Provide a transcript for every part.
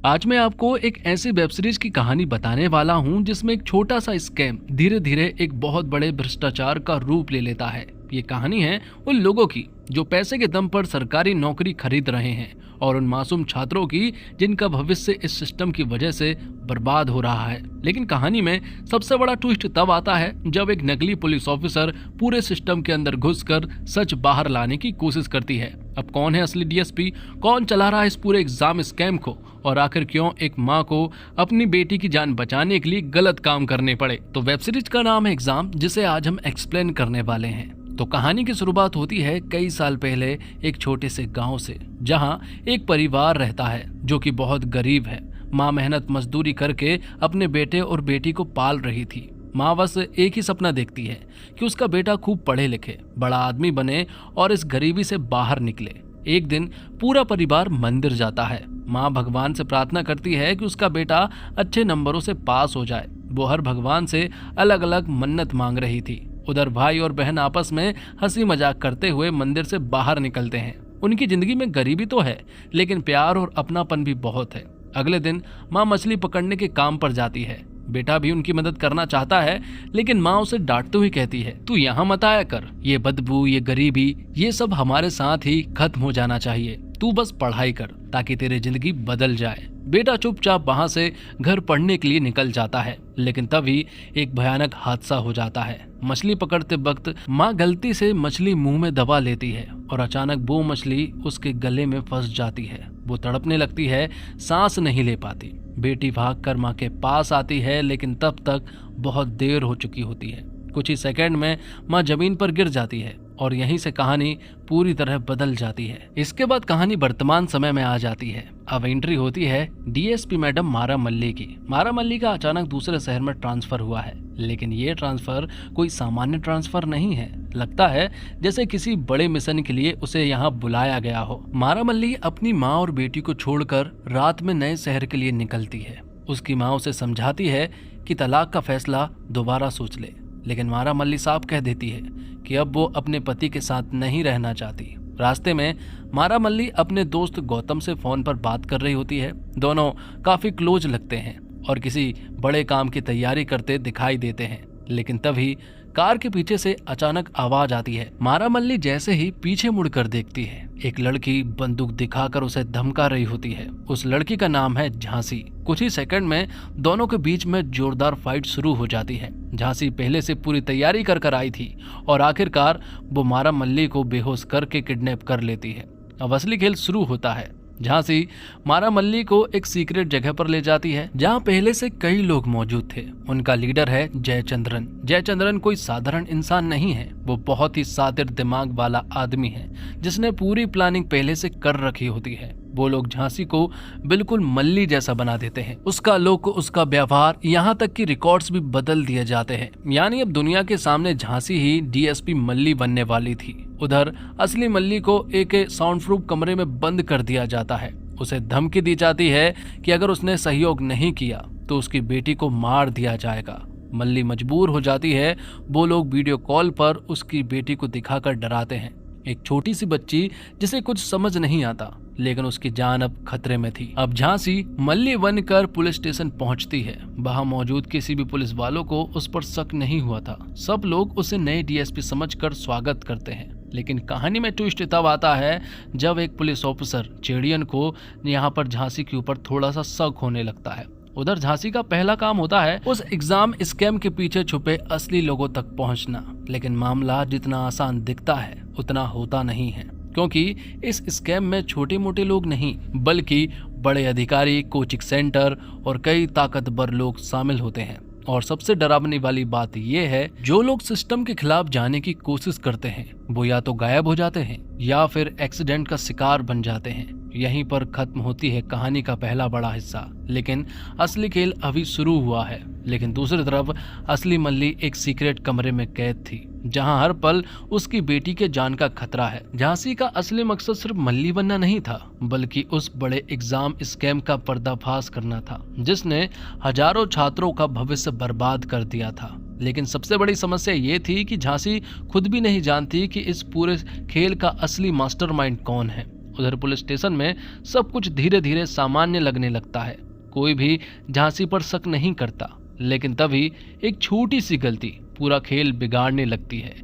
आज मैं आपको एक ऐसी वेब सीरीज की कहानी बताने वाला हूं जिसमें एक छोटा सा स्कैम धीरे धीरे एक बहुत बड़े भ्रष्टाचार का रूप ले लेता है। ये कहानी है उन लोगों की जो पैसे के दम पर सरकारी नौकरी खरीद रहे हैं और उन मासूम छात्रों की जिनका भविष्य इस सिस्टम की वजह से बर्बाद हो रहा है। लेकिन कहानी में सबसे बड़ा ट्विस्ट तब आता है जब एक नकली पुलिस ऑफिसर पूरे सिस्टम के अंदर घुसकर सच बाहर लाने की कोशिश करती है। अब कौन है असली डीएसपी, कौन चला रहा है इस पूरे एग्जाम स्कैम को, और आखिर क्यों एक माँ को अपनी बेटी की जान बचाने के लिए गलत काम करने पड़े। तो वेब सीरीज का नाम है एग्जाम, जिसे आज हम एक्सप्लेन करने वाले हैं। तो कहानी की शुरुआत होती है कई साल पहले एक छोटे से गांव से, जहां एक परिवार रहता है जो कि बहुत गरीब है। माँ मेहनत मजदूरी करके अपने बेटे और बेटी को पाल रही थी। माँ बस एक ही सपना देखती है कि उसका बेटा खूब पढ़े लिखे, बड़ा आदमी बने और इस गरीबी से बाहर निकले। एक दिन पूरा परिवार मंदिर जाता है। माँ भगवान से प्रार्थना करती है कि उसका बेटा अच्छे नंबरों से पास हो जाए। वो हर भगवान से अलग अलग मन्नत मांग रही थी। उधर भाई और बहन आपस में हंसी मजाक करते हुए मंदिर से बाहर निकलते हैं। उनकी जिंदगी में गरीबी तो है, लेकिन प्यार और अपनापन भी बहुत है। अगले दिन माँ मछली पकड़ने के काम पर जाती है। बेटा भी उनकी मदद करना चाहता है, लेकिन माँ उसे डांटते हुए कहती है, तू यहाँ मत आया कर, ये बदबू, ये गरीबी, ये सब हमारे साथ ही खत्म हो जाना चाहिए। तू बस पढ़ाई कर ताकि तेरी जिंदगी बदल जाए। बेटा चुपचाप वहां से घर पढ़ने के लिए निकल जाता है, लेकिन तभी एक भयानक हादसा हो जाता है। मछली पकड़ते वक्त माँ गलती से मछली मुंह में दबा लेती है और अचानक वो मछली उसके गले में फंस जाती है। वो तड़पने लगती है, सांस नहीं ले पाती। बेटी भागकर माँ के पास आती है, लेकिन तब तक बहुत देर हो चुकी होती है। कुछ ही सेकंड में माँ जमीन पर गिर जाती है और यहीं से कहानी पूरी तरह बदल जाती है। इसके बाद कहानी वर्तमान समय में आ जाती है। अब एंट्री होती है डीएसपी मैडम मारा मल्ली की। मारा मल्ली का अचानक दूसरे शहर में ट्रांसफर हुआ है, लेकिन ये ट्रांसफर कोई सामान्य ट्रांसफर नहीं है। लगता है जैसे किसी बड़े मिशन के लिए उसे यहाँ बुलाया गया हो। मारा मल्ली अपनी माँ और बेटी को छोड़कर रात में नए शहर के लिए निकलती है। उसकी माँ उसे समझाती है कि तलाक का फैसला दोबारा सोच ले, लेकिन मारा मल्ली साफ कह देती है कि अब वो अपने पति के साथ नहीं रहना चाहती। रास्ते में मारा मल्ली अपने दोस्त गौतम से फोन पर बात कर रही होती है। दोनों काफी क्लोज लगते हैं और किसी बड़े काम की तैयारी करते दिखाई देते हैं, लेकिन तभी कार के पीछे से अचानक आवाज आती है। मारा मल्ली जैसे ही पीछे मुड़कर देखती है, एक लड़की बंदूक दिखाकर उसे धमका रही होती है। उस लड़की का नाम है झांसी। कुछ ही सेकंड में दोनों के बीच में जोरदार फाइट शुरू हो जाती है। झांसी पहले से पूरी तैयारी कर आई थी और आखिरकार वो मारा मल्ली को बेहोश करके किडनैप कर लेती है। अब असली खेल शुरू होता है। झांसी मारा मल्ली को एक सीक्रेट जगह पर ले जाती है जहां पहले से कई लोग मौजूद थे। उनका लीडर है जयचंद्रन। जयचंद्रन कोई साधारण इंसान नहीं है, वो बहुत ही शातिर दिमाग वाला आदमी है जिसने पूरी प्लानिंग पहले से कर रखी होती है। वो लोग झांसी को बिल्कुल मल्ली जैसा बना देते हैं। उसका लुक, उसका व्यवहार, यहाँ तक कि रिकॉर्ड्स भी बदल दिए जाते हैं। यानी अब दुनिया के सामने झांसी ही डीएसपी मल्ली बनने वाली थी। उधर असली मल्ली को एक साउंड प्रूफ कमरे में बंद कर दिया जाता है। उसे धमकी दी जाती है कि अगर उसने सहयोग नहीं किया तो उसकी बेटी को मार दिया जाएगा। मल्ली मजबूर हो जाती है। वो लोग वीडियो कॉल पर उसकी बेटी को दिखाकर डराते हैं। एक छोटी सी बच्ची जिसे कुछ समझ नहीं आता, लेकिन उसकी जान अब खतरे में थी। अब झांसी मल्ली बनकर पुलिस स्टेशन पहुंचती है। वहां मौजूद किसी भी पुलिस वालों को उस पर शक नहीं हुआ था। सब लोग उसे नए डीएसपी समझकर स्वागत करते हैं। लेकिन कहानी में ट्विस्ट तब आता है जब एक पुलिस ऑफिसर चेड़ियन को यहाँ पर झांसी के ऊपर थोड़ा सा शक होने लगता है। उधर झांसी का पहला काम होता है उस एग्जाम स्कैम के पीछे छुपे असली लोगों तक पहुंचना। लेकिन मामला जितना आसान दिखता है उतना होता नहीं है, क्योंकि इस स्कैम में छोटे मोटे लोग नहीं बल्कि बड़े अधिकारी, कोचिंग सेंटर और कई ताकतवर लोग शामिल होते हैं। और सबसे डरावनी वाली बात यह है, जो लोग सिस्टम के खिलाफ जाने की कोशिश करते हैं वो या तो गायब हो जाते हैं या फिर एक्सीडेंट का शिकार बन जाते हैं। यहीं पर खत्म होती है कहानी का पहला बड़ा हिस्सा, लेकिन असली खेल अभी शुरू हुआ है। लेकिन दूसरी तरफ असली मल्ली एक सीक्रेट कमरे में कैद थी, जहां हर पल उसकी बेटी के जान का खतरा है। झांसी का असली मकसद सिर्फ मल्ली बनना नहीं था, बल्कि उस बड़े एग्जाम स्कैम का पर्दाफाश करना था जिसने हजारों छात्रों का भविष्य बर्बाद कर दिया था। लेकिन सबसे बड़ी समस्या ये थी कि झांसी खुद भी नहीं जानती कि इस पूरे खेल का असली मास्टरमाइंड कौन है। उधर पुलिस स्टेशन में सब कुछ धीरे धीरे सामान्य लगने लगता है। कोई भी झांसी पर शक नहीं करता, लेकिन तभी एक छोटी सी गलती पूरा खेल बिगाड़ने लगती है।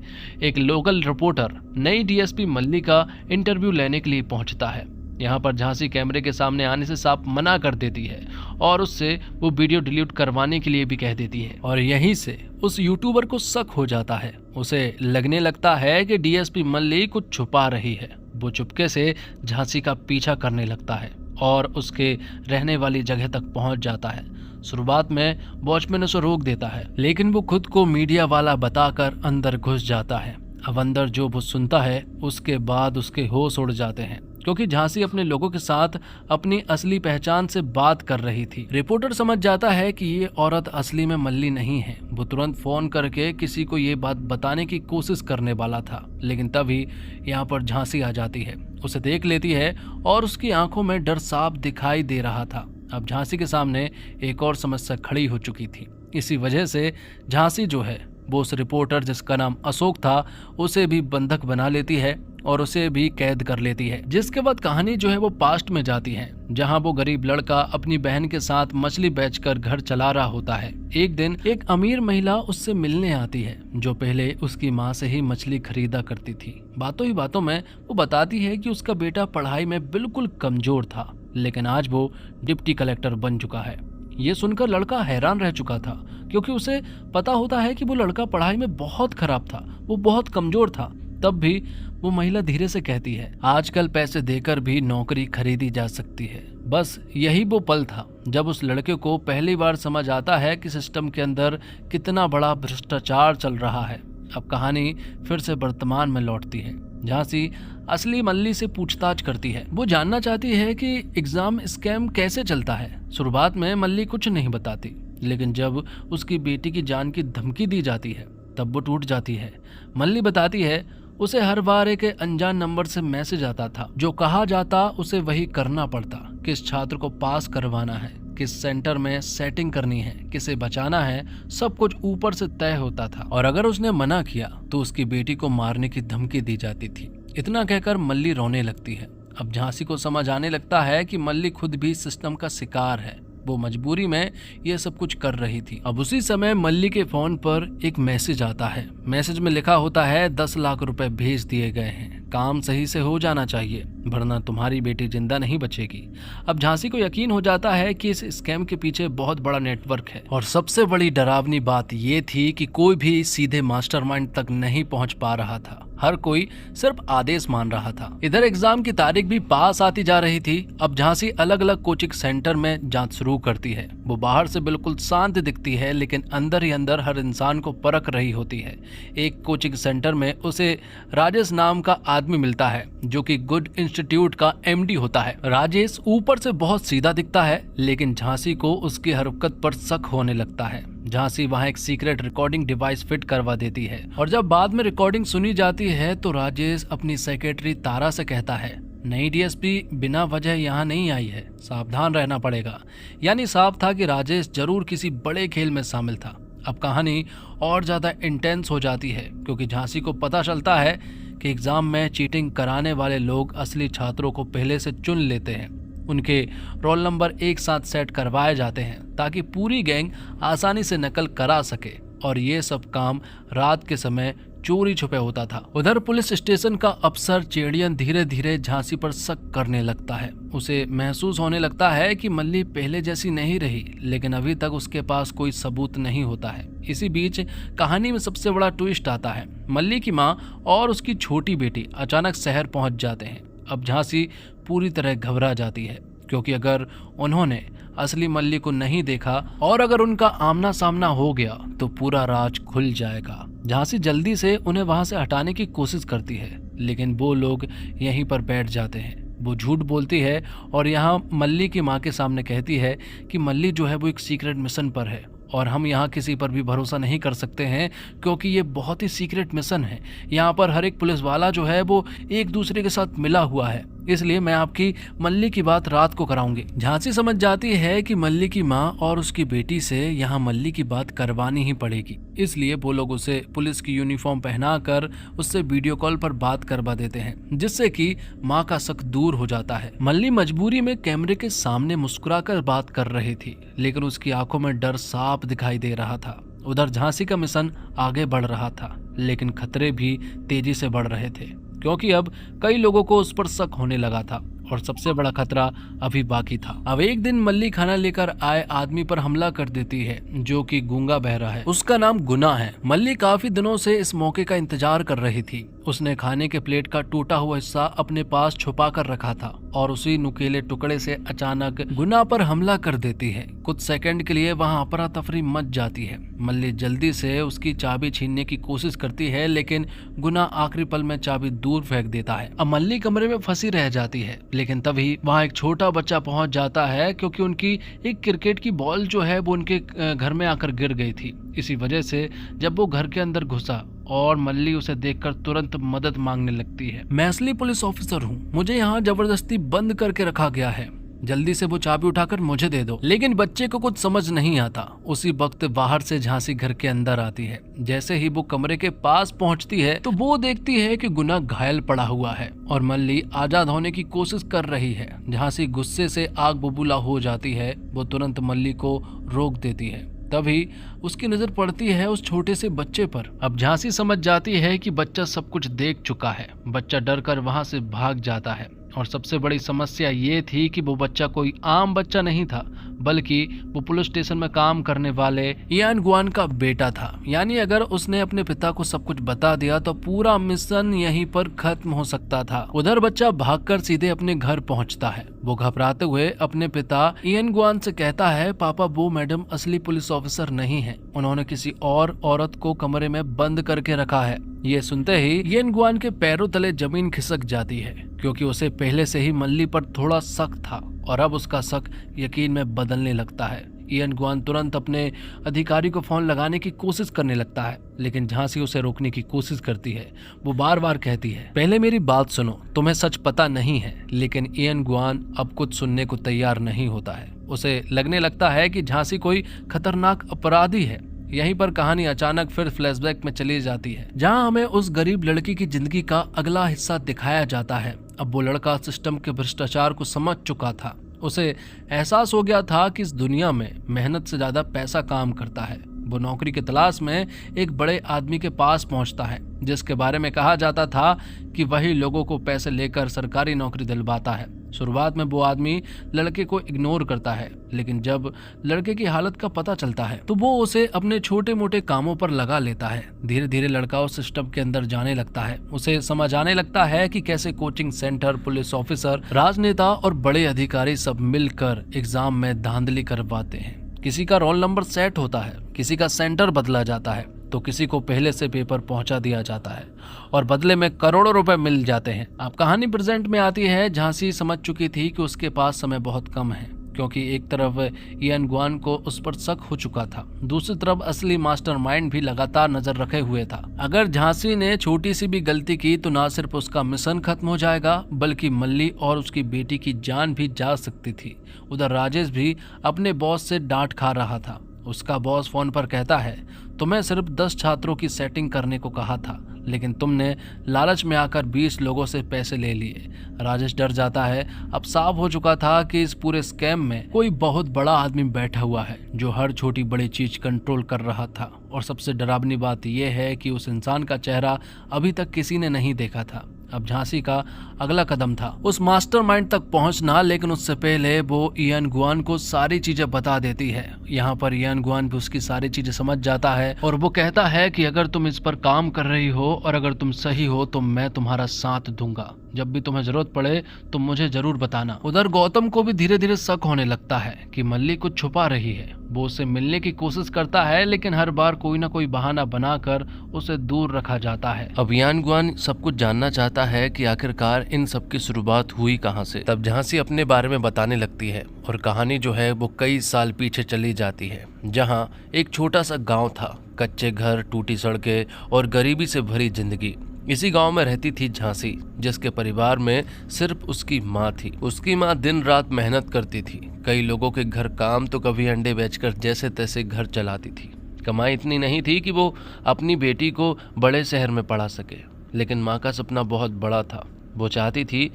एक लोकल रिपोर्टर नई डीएसपी मल्ली का इंटरव्यू लेने के लिए पहुंचता है। यहाँ पर झांसी कैमरे के सामने आने से साफ मना कर देती है और उससे वो वीडियो डिलीट करवाने के लिए भी कह देती है। और यहीं से उस यूट्यूबर को शक हो जाता है। उसे लगने लगता है कि डीएसपी मल्ली कुछ छुपा रही है। वो चुपके से झांसी का पीछा करने लगता है और उसके रहने वाली जगह तक पहुंच जाता है। शुरुआत में वॉचमैन उसे रोक देता है, लेकिन वो खुद को मीडिया वाला बताकर अंदर घुस जाता है। अब अंदर जो वो सुनता है उसके बाद उसके होश उड़ जाते हैं, क्योंकि झांसी अपने लोगों के साथ अपनी असली पहचान से बात कर रही थी। रिपोर्टर समझ जाता है कि ये औरत असली में मल्ली नहीं है। वो तुरंत फोन करके किसी को ये बात बताने की कोशिश करने वाला था, लेकिन तभी यहाँ पर झांसी आ जाती है, उसे देख लेती है और उसकी आंखों में डर साफ दिखाई दे रहा था। अब झांसी के सामने एक और समस्या खड़ी हो चुकी थी। इसी वजह से झांसी जो है वो उस रिपोर्टर जिसका नाम अशोक था उसे भी बंधक बना लेती है और उसे भी कैद कर लेती है। जिसके बाद कहानी जो है वो पास्ट में जाती है, जहां वो गरीब लड़का अपनी बहन के साथ मछली बेचकर घर चला रहा होता है। एक दिन एक अमीर महिला उससे मिलने आती है, जो पहले उसकी माँ से ही मछली खरीदा करती थी। बातों ही बातों में वो बताती है कि उसका बेटा पढ़ाई में बिल्कुल कमजोर था, लेकिन आज वो डिप्टी कलेक्टर बन चुका है। ये सुनकर लड़का हैरान रह चुका था, क्योंकि उसे पता होता है कि वो लड़का पढ़ाई में बहुत खराब था, वो बहुत कमजोर था। तब भी वो महिला धीरे से कहती है, आजकल पैसे देकर भी नौकरी खरीदी जा सकती है। बस यही वो पल था जब उस लड़के को पहली बार समझ आता है कि सिस्टम के अंदर कितना बड़ा भ्रष्टाचार चल रहा है। अब कहानी फिर से वर्तमान में लौटती है। झांसी असली मल्ली से पूछताछ करती है। वो जानना चाहती है कि एग्जाम स्कैम कैसे चलता है। शुरुआत में मल्ली कुछ नहीं बताती, लेकिन जब उसकी बेटी की जान की धमकी दी जाती है तब वो टूट जाती है। मल्ली बताती है उसे हर बार एक अनजान नंबर से मैसेज आता था, जो कहा जाता उसे वही करना पड़ता। किस छात्र को पास करवाना है, किस सेंटर में सेटिंग करनी है, किसे बचाना है, सब कुछ ऊपर से तय होता था। और अगर उसने मना किया तो उसकी बेटी को मारने की धमकी दी जाती थी। इतना कहकर मल्ली रोने लगती है। अब झांसी को समझ आने लगता है कि मल्ली खुद भी सिस्टम का शिकार है। वो मजबूरी में ये सब कुछ कर रही थी। अब उसी समय मल्ली के फोन पर एक मैसेज आता है। मैसेज में लिखा होता है 10 लाख रुपए भेज दिए गए हैं, काम सही से हो जाना चाहिए, वरना तुम्हारी बेटी जिंदा नहीं बचेगी। अब झांसी को यकीन हो जाता है कि इस स्कैम के पीछे बहुत बड़ा नेटवर्क है, और सबसे बड़ी डरावनी बात ये थी कि कोई भी सीधे मास्टरमाइंड तक नहीं पहुंच पा रहा था। हर कोई सिर्फ आदेश मान रहा था। इधर एग्जाम की तारीख भी पास आती जा रही थी। अब झांसी अलग अलग कोचिंग सेंटर में जांच शुरू करती है। वो बाहर से बिल्कुल शांत दिखती है, लेकिन अंदर ही अंदर हर इंसान को परख रही होती है। एक कोचिंग सेंटर में उसे राजेश नाम का आदमी मिलता है, जो कि गुड इंस्टीट्यूट का एमडी होता है। राजेश ऊपर से बहुत सीधा दिखता है, लेकिन झांसी को उसकी हरकत पर शक होने लगता है। झांसी वहां एक सीक्रेट रिकॉर्डिंग डिवाइस फिट करवा देती है, और जब बाद में रिकॉर्डिंग सुनी जाती है तो राजेश अपनी सेक्रेटरी तारा से कहता है, नई डीएसपी बिना वजह यहाँ नहीं आई है, सावधान रहना पड़ेगा। यानी साफ था कि राजेश जरूर किसी बड़े खेल में शामिल था। अब कहानी और ज्यादा इंटेंस हो जाती है, क्योंकि झांसी को पता चलता है कि एग्जाम में चीटिंग कराने वाले लोग असली छात्रों को पहले से चुन लेते हैं। उनके रोल नंबर एक साथ सेट करवाए जाते हैं ताकि पूरी गैंग आसानी से नकल करा सके, और ये सब काम रात के समय चोरी छुपे होता था। उधर पुलिस स्टेशन का अफसर चेड़ियन धीरे धीरे झांसी पर शक करने लगता है। उसे महसूस होने लगता है कि मल्ली पहले जैसी नहीं रही, लेकिन अभी तक उसके पास कोई सबूत नहीं होता है। इसी बीच कहानी में सबसे बड़ा ट्विस्ट आता है। मल्ली की माँ और उसकी छोटी बेटी अचानक शहर पहुंच जाते हैं। अब झांसी पूरी तरह घबरा जाती है, क्योंकि अगर उन्होंने असली मल्ली को नहीं देखा और अगर उनका आमना सामना हो गया तो पूरा राज खुल जाएगा। झांसी जल्दी से उन्हें वहां से हटाने की कोशिश करती है, लेकिन वो लोग यहीं पर बैठ जाते हैं। वो झूठ बोलती है और यहाँ मल्ली की माँ के सामने कहती है कि मल्ली जो है वो एक सीक्रेट मिशन पर है, और हम यहाँ किसी पर भी भरोसा नहीं कर सकते हैं, क्योंकि ये बहुत ही सीक्रेट मिशन है। यहाँ पर हर एक पुलिस वाला जो है वो एक दूसरे के साथ मिला हुआ है। इसलिए मैं आपकी मल्ली की बात रात को कराऊंगी। झांसी समझ जाती है कि मल्ली की माँ और उसकी बेटी से यहाँ मल्ली की बात करवानी ही पड़ेगी, इसलिए वो लोग उसे पुलिस की यूनिफॉर्म पहनाकर उससे वीडियो कॉल पर बात करवा देते हैं, जिससे कि माँ का शक दूर हो जाता है। मल्ली मजबूरी में कैमरे के सामने मुस्कुराकर बात कर रही थी, लेकिन उसकी आंखों में डर साफ दिखाई दे रहा था। उधर झांसी का मिशन आगे बढ़ रहा था, लेकिन खतरे भी तेजी से बढ़ रहे थे, क्योंकि अब कई लोगों को उस पर शक होने लगा था और सबसे बड़ा खतरा अभी बाकी था। अब एक दिन मल्ली खाना लेकर आए आदमी पर हमला कर देती है, जो कि गूंगा बहरा है। उसका नाम गुना है। मल्ली काफी दिनों से इस मौके का इंतजार कर रही थी। उसने खाने के प्लेट का टूटा हुआ हिस्सा अपने पास छुपा कर रखा था और उसी नुकीले टुकड़े से अचानक गुना पर हमला कर देती है। कुछ सेकंड के लिए वहां अफरा तफरी मच जाती है। मल्ली जल्दी से उसकी चाबी छीनने की कोशिश करती है, लेकिन गुना आखिरी पल में चाबी दूर फेंक देता है। अब मल्ली कमरे में फंसी रह जाती है, लेकिन तभी वहां एक छोटा बच्चा पहुंच जाता है, क्योंकि उनकी एक क्रिकेट की बॉल जो है वो उनके घर में आकर गिर गई थी। इसी वजह से जब वो घर के अंदर घुसा और मल्ली उसे देखकर तुरंत मदद मांगने लगती है। मैं असली पुलिस ऑफिसर हूँ, मुझे यहाँ जबरदस्ती बंद करके रखा गया है, जल्दी से वो चाबी उठाकर मुझे दे दो। लेकिन बच्चे को कुछ समझ नहीं आता। उसी वक्त बाहर से झांसी घर के अंदर आती है। जैसे ही वो कमरे के पास पहुंचती है तो वो देखती है कि गुना घायल पड़ा हुआ है और मल्ली आजाद होने की कोशिश कर रही है। झांसी गुस्से से आग बबूला हो जाती है। वो तुरंत मल्ली को रोक देती है। तभी उसकी नजर पड़ती है उस छोटे से बच्चे पर। अब झांसी समझ जाती है कि बच्चा सब कुछ देख चुका है। बच्चा डर कर वहां से भाग जाता है और सबसे बड़ी समस्या ये थी कि वो बच्चा कोई आम बच्चा नहीं था, बल्कि वो पुलिस स्टेशन में काम करने वाले इयान गुआन का बेटा था। यानी अगर उसने अपने पिता को सब कुछ बता दिया तो पूरा मिशन यहीं पर खत्म हो सकता था। उधर बच्चा भागकर सीधे अपने घर पहुंचता है। वो घबराते हुए अपने पिता इयान गुआन से कहता है, पापा वो मैडम असली पुलिस ऑफिसर नहीं है, उन्होंने किसी और औरत को कमरे में बंद करके रखा है। ये सुनते ही इयान गुआन के पैरों तले जमीन खिसक जाती है, क्योंकि उसे पहले से ही मल्ली पर थोड़ा शक था और अब उसका शक यकीन में बदलने लगता है। इयान गुआन तुरंत अपने अधिकारी को फोन लगाने की कोशिश करने लगता है, लेकिन झांसी उसे रोकने की कोशिश करती है। वो बार बार कहती है, पहले मेरी बात सुनो, तुम्हें सच पता नहीं है। लेकिन इयान गुआन अब कुछ सुनने को तैयार नहीं होता है। उसे लगने लगता है कि झांसी कोई खतरनाक अपराधी है। यहीं पर कहानी अचानक फिर फ्लैशबैक में चली जाती है, जहां हमें उस गरीब लड़की की जिंदगी का अगला हिस्सा दिखाया जाता है। अब वो लड़का सिस्टम के भ्रष्टाचार को समझ चुका था। उसे एहसास हो गया था कि इस दुनिया में मेहनत से ज्यादा पैसा काम करता है। वो नौकरी की तलाश में एक बड़े आदमी के पास पहुंचता है, जिसके बारे में कहा जाता था कि वही लोगों को पैसे लेकर सरकारी नौकरी दिलवाता है। शुरुआत में वो आदमी लड़के को इग्नोर करता है, लेकिन जब लड़के की हालत का पता चलता है तो वो उसे अपने छोटे मोटे कामों पर लगा लेता है। धीरे धीरे लड़का उस सिस्टम के अंदर जाने लगता है। उसे समझ आने लगता है कि कैसे कोचिंग सेंटर, पुलिस ऑफिसर, राजनेता और बड़े अधिकारी सब मिलकर एग्जाम में धांधली करवाते हैं। किसी का रोल नंबर सेट होता है, किसी का सेंटर बदला जाता है, तो किसी को पहले से पेपर पहुंचा दिया जाता है और बदले में करोड़ों रुपए मिल जाते हैं। अब कहानी प्रेजेंट में आती है। झांसी समझ चुकी थी कि उसके पास समय बहुत कम है, क्योंकि एक तरफ इयान गुआन को उस पर शक हो चुका था, दूसरी तरफ असली मास्टरमाइंड भी लगातार नजर रखे हुए था। अगर झांसी ने छोटी सी भी गलती की तो ना सिर्फ उसका मिशन खत्म हो जाएगा, बल्कि मल्ली और उसकी बेटी की जान भी जा सकती थी। उधर राजेश भी अपने बॉस से डांट खा रहा था। उसका बॉस फोन पर कहता है, तुम्हें सिर्फ 10 छात्रों की सेटिंग करने को कहा था, लेकिन तुमने लालच में आकर 20 लोगों से पैसे ले लिए। राजेश डर जाता है। अब साफ हो चुका था कि इस पूरे स्कैम में कोई बहुत बड़ा आदमी बैठा हुआ है, जो हर छोटी बड़ी चीज कंट्रोल कर रहा था। और सबसे डरावनी बात यह है कि उस इंसान का चेहरा अभी तक किसी ने नहीं देखा था। अब झांसी का अगला कदम था उस मास्टरमाइंड तक पहुंचना, लेकिन उससे पहले वो इयान गुआन को सारी चीजें बता देती है। यहाँ पर इयान गुआन भी उसकी सारी चीजें समझ जाता है और वो कहता है कि अगर तुम इस पर काम कर रही हो और अगर तुम सही हो तो मैं तुम्हारा साथ दूंगा। जब भी तुम्हें जरूरत पड़े तो मुझे जरूर बताना। उधर गौतम को भी धीरे धीरे शक होने लगता है कि मल्ली कुछ छुपा रही है। वो उससे मिलने की कोशिश करता है, लेकिन हर बार कोई ना कोई बहाना बनाकर उसे दूर रखा जाता है। अब इयान गुआन सब कुछ जानना चाहता है कि आखिरकार इन सब की शुरुआत हुई कहाँ से। तब झांसी अपने बारे में बताने लगती है और कहानी जो है वो कई साल पीछे चली जाती है, जहाँ एक छोटा सा गाँव था। कच्चे घर, टूटी सड़कें और गरीबी से भरी जिंदगी। इसी गांव में रहती थी झांसी, जिसके परिवार में सिर्फ उसकी माँ थी। उसकी माँ दिन रात मेहनत करती थी, कई लोगों के घर काम तो कभी अंडे बेचकर जैसे तैसे घर चलाती थी। कमाई इतनी नहीं थी कि वो अपनी बेटी को बड़े शहर में पढ़ा सके, लेकिन माँ का सपना बहुत बड़ा था। वो चाहती थी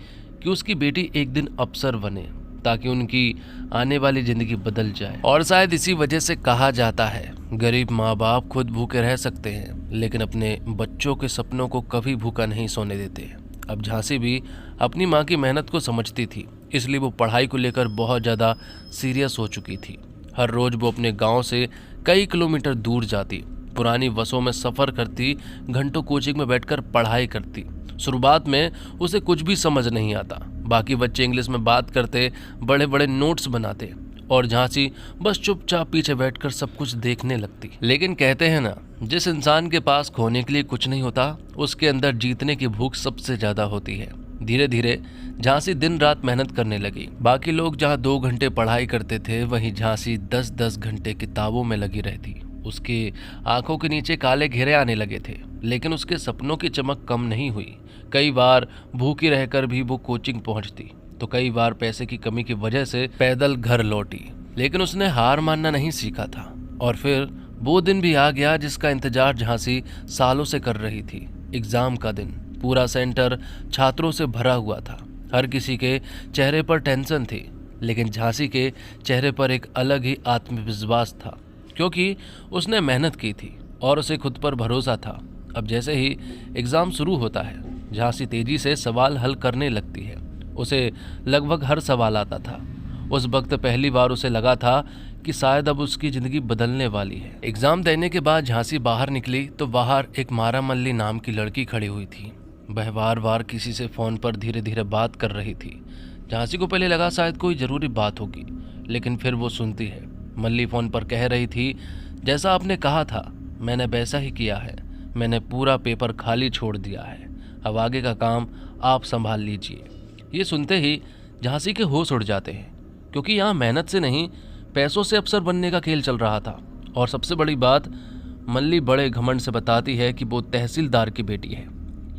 कि उसकी बेटी एक दिन अफसर बने, ताकि उनकी आने वाली जिंदगी बदल जाए। और शायद इसी वजह से कहा जाता है, गरीब माँ बाप खुद भूखे रह सकते हैं, लेकिन अपने बच्चों के सपनों को कभी भूखा नहीं सोने देते। अब झांसी भी अपनी माँ की मेहनत को समझती थी, इसलिए वो पढ़ाई को लेकर बहुत ज़्यादा सीरियस हो चुकी थी। हर रोज वो अपने गांव से कई किलोमीटर दूर जाती, पुरानी बसों में सफ़र करती, घंटों कोचिंग में बैठकर पढ़ाई करती। शुरुआत में उसे कुछ भी समझ नहीं आता, बाकी बच्चे इंग्लिश में बात करते, बड़े बड़े नोट्स बनाते, और झांसी बस चुपचाप पीछे बैठकर सब कुछ देखने लगती। लेकिन कहते हैं ना, जिस इंसान के पास खोने के लिए कुछ नहीं होता, उसके अंदर जीतने की भूख सबसे ज्यादा होती है। धीरे धीरे झांसी दिन रात मेहनत करने लगी। बाकी लोग जहाँ 2 घंटे पढ़ाई करते थे, वहीं झांसी 10-10 घंटे किताबों में लगी रहती। उसकी आंखों के नीचे काले घेरे आने लगे थे, लेकिन उसके सपनों की चमक कम नहीं हुई। कई बार भूखी रहकर भी वो कोचिंग पहुंचती, तो कई बार पैसे की कमी की वजह से पैदल घर लौटी, लेकिन उसने हार मानना नहीं सीखा था। और फिर वो दिन भी आ गया जिसका इंतजार झांसी सालों से कर रही थी। एग्जाम का दिन। पूरा सेंटर छात्रों से भरा हुआ था। हर किसी के चेहरे पर टेंशन थी, लेकिन झांसी के चेहरे पर एक अलग ही आत्मविश्वास था, क्योंकि उसने मेहनत की थी और उसे खुद पर भरोसा था। अब जैसे ही एग्ज़ाम शुरू होता है, झांसी तेजी से सवाल हल करने लगती है। उसे लगभग हर सवाल आता था। उस वक्त पहली बार उसे लगा था कि शायद अब उसकी ज़िंदगी बदलने वाली है। एग्ज़ाम देने के बाद झांसी बाहर निकली तो बाहर एक मारा मल्ली नाम की लड़की खड़ी हुई थी। वह बार किसी से फ़ोन पर धीरे धीरे बात कर रही थी। झांसी को पहले लगा शायद कोई ज़रूरी बात होगी, लेकिन फिर वो सुनती है। मल्ली फ़ोन पर कह रही थी, जैसा आपने कहा था मैंने वैसा ही किया है। मैंने पूरा पेपर खाली छोड़ दिया है। अब आगे का काम आप संभाल लीजिए। ये सुनते ही झांसी के होश उड़ जाते हैं, क्योंकि यहाँ मेहनत से नहीं पैसों से अफसर बनने का खेल चल रहा था। और सबसे बड़ी बात, मल्ली बड़े घमंड से बताती है कि वो तहसीलदार की बेटी है,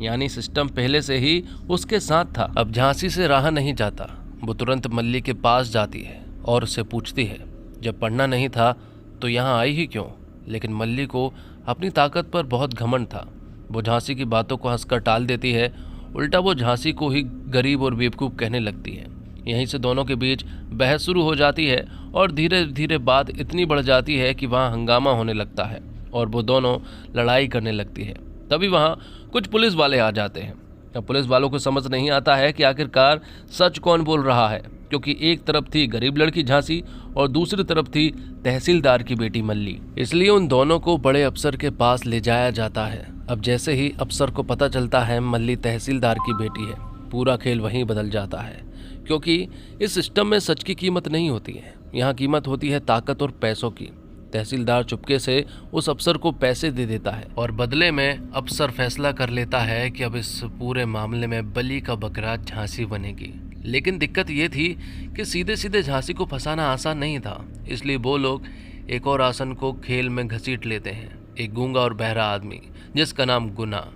यानी सिस्टम पहले से ही उसके साथ था। अब झांसी से रहा नहीं जाता। वो तुरंत मल्ली के पास जाती है और उससे पूछती है, जब पढ़ना नहीं था तो यहाँ आई ही क्यों? लेकिन मल्ली को अपनी ताकत पर बहुत घमंड था। वो झांसी की बातों को हंसकर टाल देती है। उल्टा वो झांसी को ही गरीब और बेवकूफ़ कहने लगती है। यहीं से दोनों के बीच बहस शुरू हो जाती है और धीरे धीरे बात इतनी बढ़ जाती है कि वहाँ हंगामा होने लगता है और वो दोनों लड़ाई करने लगती है। तभी वहाँ कुछ पुलिस वाले आ जाते हैं। अब पुलिस वालों को समझ नहीं आता है कि आखिरकार सच कौन बोल रहा है, क्योंकि एक तरफ थी गरीब लड़की झांसी और दूसरी तरफ थी तहसीलदार की बेटी मल्ली। इसलिए उन दोनों को बड़े अफसर के पास ले जाया जाता है। अब जैसे ही अफसर को पता चलता है मल्ली तहसीलदार की बेटी है, पूरा खेल वहीं बदल जाता है, क्योंकि इस सिस्टम में सच की कीमत नहीं होती है। यहाँ कीमत होती है ताकत और पैसों की। तहसीलदार चुपके से उस अफसर को पैसे दे देता है और बदले में अफसर फैसला कर लेता है कि अब इस पूरे मामले में बलि का बकरा झांसी बनेगी। लेकिन दिक्कत ये थी कि सीधे सीधे झांसी को फंसाना आसान नहीं था, इसलिए वो लोग एक और आसन को खेल में घसीट लेते हैं। एक गूंगा और बहरा आदमी जिसका नाम गुना।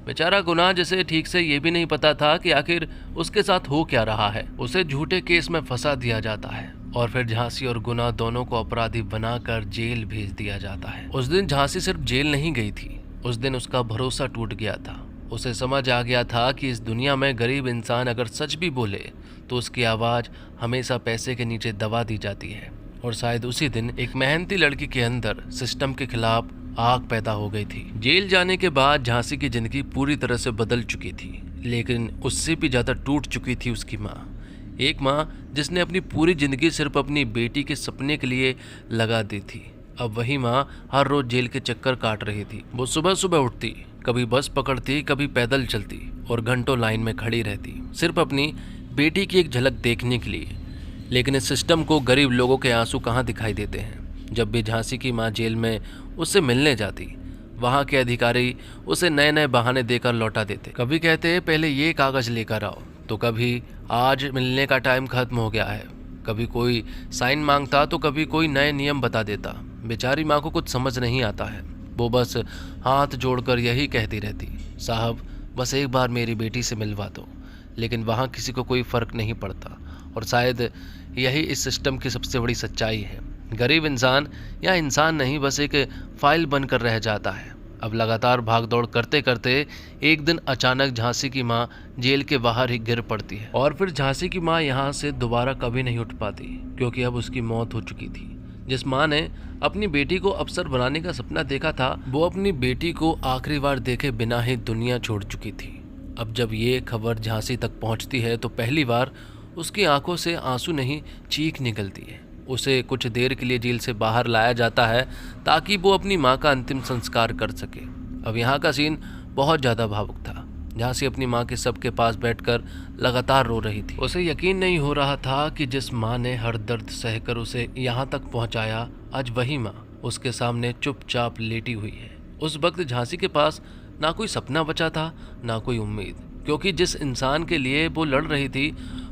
बेचारा गुना, जिसे ठीक से ये भी नहीं पता था कि आखिर उसके साथ हो क्या रहा है। उसे झूठे केस में फंसा दिया जाता है और फिर झांसी और गुना दोनों को अपराधी बनाकर जेल भेज दिया जाता है। उस दिन झांसी सिर्फ जेल नहीं गई थी, उस दिन उसका भरोसा टूट गया था। उसे समझ आ गया था कि इस दुनिया में गरीब इंसान अगर सच भी बोले तो उसकी आवाज़ हमेशा पैसे के नीचे दबा दी जाती है। और शायद उसी दिन एक मेहनती लड़की के अंदर सिस्टम के खिलाफ आग पैदा हो गई थी। जेल जाने के बाद झांसी की जिंदगी पूरी तरह से बदल चुकी थी, लेकिन उससे भी ज़्यादा टूट चुकी थी उसकी माँ। एक माँ जिसने अपनी पूरी जिंदगी सिर्फ अपनी बेटी के सपने के लिए लगा दी थी। अब वही माँ हर रोज जेल के चक्कर काट रही थी। वो सुबह सुबह उठती, कभी बस पकड़ती, कभी पैदल चलती और घंटों लाइन में खड़ी रहती, सिर्फ अपनी बेटी की एक झलक देखने के लिए। लेकिन इस सिस्टम को गरीब लोगों के आंसू कहाँ दिखाई देते हैं। जब भी झांसी की माँ जेल में उससे मिलने जाती, वहाँ के अधिकारी उसे नए नए बहाने देकर लौटा देते। कभी कहते पहले ये कागज़ लेकर आओ, तो कभी आज मिलने का टाइम खत्म हो गया है। कभी कोई साइन मांगता तो कभी कोई नए नियम बता देता। बेचारी माँ को कुछ समझ नहीं आता है। वो बस हाथ जोड़कर यही कहती रहती, साहब बस एक बार मेरी बेटी से मिलवा दो। लेकिन वहाँ किसी को कोई फ़र्क नहीं पड़ता, और शायद यही इस सिस्टम की सबसे बड़ी सच्चाई है। गरीब इंसान या इंसान नहीं, बस एक फाइल बनकर रह जाता है। अब लगातार भागदौड़ करते करते एक दिन अचानक झांसी की माँ जेल के बाहर ही गिर पड़ती है, और फिर झांसी की माँ यहाँ से दोबारा कभी नहीं उठ पाती, क्योंकि अब उसकी मौत हो चुकी थी। जिस माँ ने अपनी बेटी को अफसर बनाने का सपना देखा था, वो अपनी बेटी को आखिरी बार देखे बिना ही दुनिया छोड़ चुकी थी। अब जब ये खबर झांसी तक पहुँचती है तो पहली बार उसकी आंखों से आंसू नहीं, चीख निकलती है। उसे कुछ देर के लिए जेल से बाहर लाया जाता है ताकि वो अपनी माँ का अंतिम संस्कार कर सके। अब यहाँ का सीन बहुत ज़्यादा भावुक था। झांसी अपनी माँ के शव के पास बैठकर लगातार रो रही थी। उसे यकीन नहीं हो रहा था कि जिस माँ ने हर दर्द सहकर उसे यहाँ तक पहुँचाया, आज वही माँ उसके सामने चुपचाप लेटी हुई है। उस वक्त झांसी के पास ना कोई सपना बचा था, ना कोई उम्मीद, क्योंकि जिस इंसान के लिए वो लड़ रही थी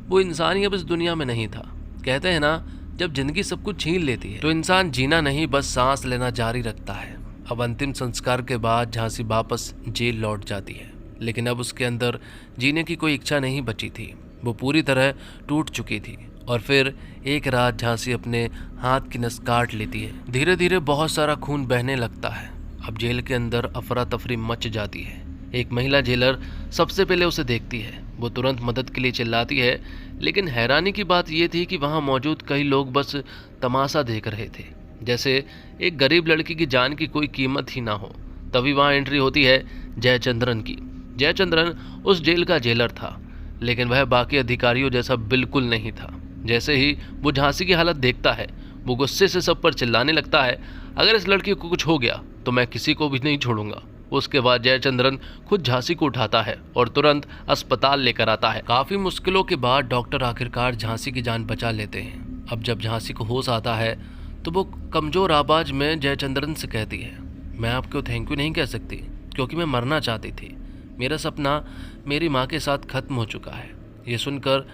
वो इंसान ही अब इस दुनिया में नहीं था। कहते हैं ना, जब जिंदगी सब कुछ छीन लेती है तो इंसान जीना नहीं, बस सांस लेना जारी रखता है। अब अंतिम संस्कार के बाद झांसी वापस जेल लौट जाती है, लेकिन अब उसके अंदर जीने की कोई इच्छा नहीं बची थी। वो पूरी तरह टूट चुकी थी। और फिर एक रात झांसी अपने हाथ की नस काट लेती है। धीरे धीरे बहुत सारा खून बहने लगता है। अब जेल के अंदर अफरा तफरी मच जाती है। एक महिला जेलर सबसे पहले उसे देखती है। वो तुरंत मदद के लिए चिल्लाती है, लेकिन हैरानी की बात यह थी कि वहाँ मौजूद कई लोग बस तमाशा देख रहे थे, जैसे एक गरीब लड़की की जान की कोई कीमत ही ना हो। तभी वहाँ एंट्री होती है जयचंद्रन की। जयचंद्रन उस जेल का जेलर था, लेकिन वह बाकी अधिकारियों जैसा बिल्कुल नहीं था। जैसे ही वो झांसी की हालत देखता है, वो गुस्से से सब पर चिल्लाने लगता है, अगर इस लड़की को कुछ हो गया तो मैं किसी को भी नहीं छोड़ूंगा। उसके बाद जयचंद्रन खुद झांसी को उठाता है और तुरंत अस्पताल लेकर आता है। काफी मुश्किलों के बाद डॉक्टर आखिरकार झांसी की जान बचा लेते हैं। अब जब झांसी को होश आता है तो वो कमजोर आवाज में जयचंद्रन से कहती है, मैं आपको थैंक यू नहीं कह सकती, क्योंकि मैं मरना चाहती थी। मेरा सपना मेरी माँ के साथ खत्म हो चुका है। ये सुनकर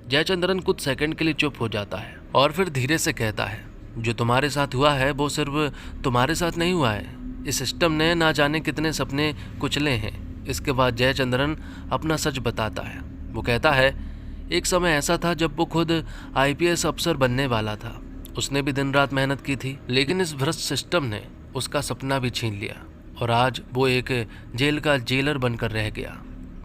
जयचंद्रन कुछ सेकंड के लिए चुप हो जाता है और फिर धीरे से कहता है, जो तुम्हारे साथ हुआ है वो सिर्फ तुम्हारे साथ नहीं हुआ है, इस सिस्टम ने ना जाने कितने सपने कुचले हैं। इसके बाद जयचंद्रन अपना सच बताता है। वो कहता है, एक समय ऐसा था जब वो खुद आईपीएस अफसर बनने वाला था। उसने भी दिन रात मेहनत की थी, लेकिन इस भ्रष्ट सिस्टम ने उसका सपना भी छीन लिया और आज वो एक जेल का जेलर बनकर रह गया।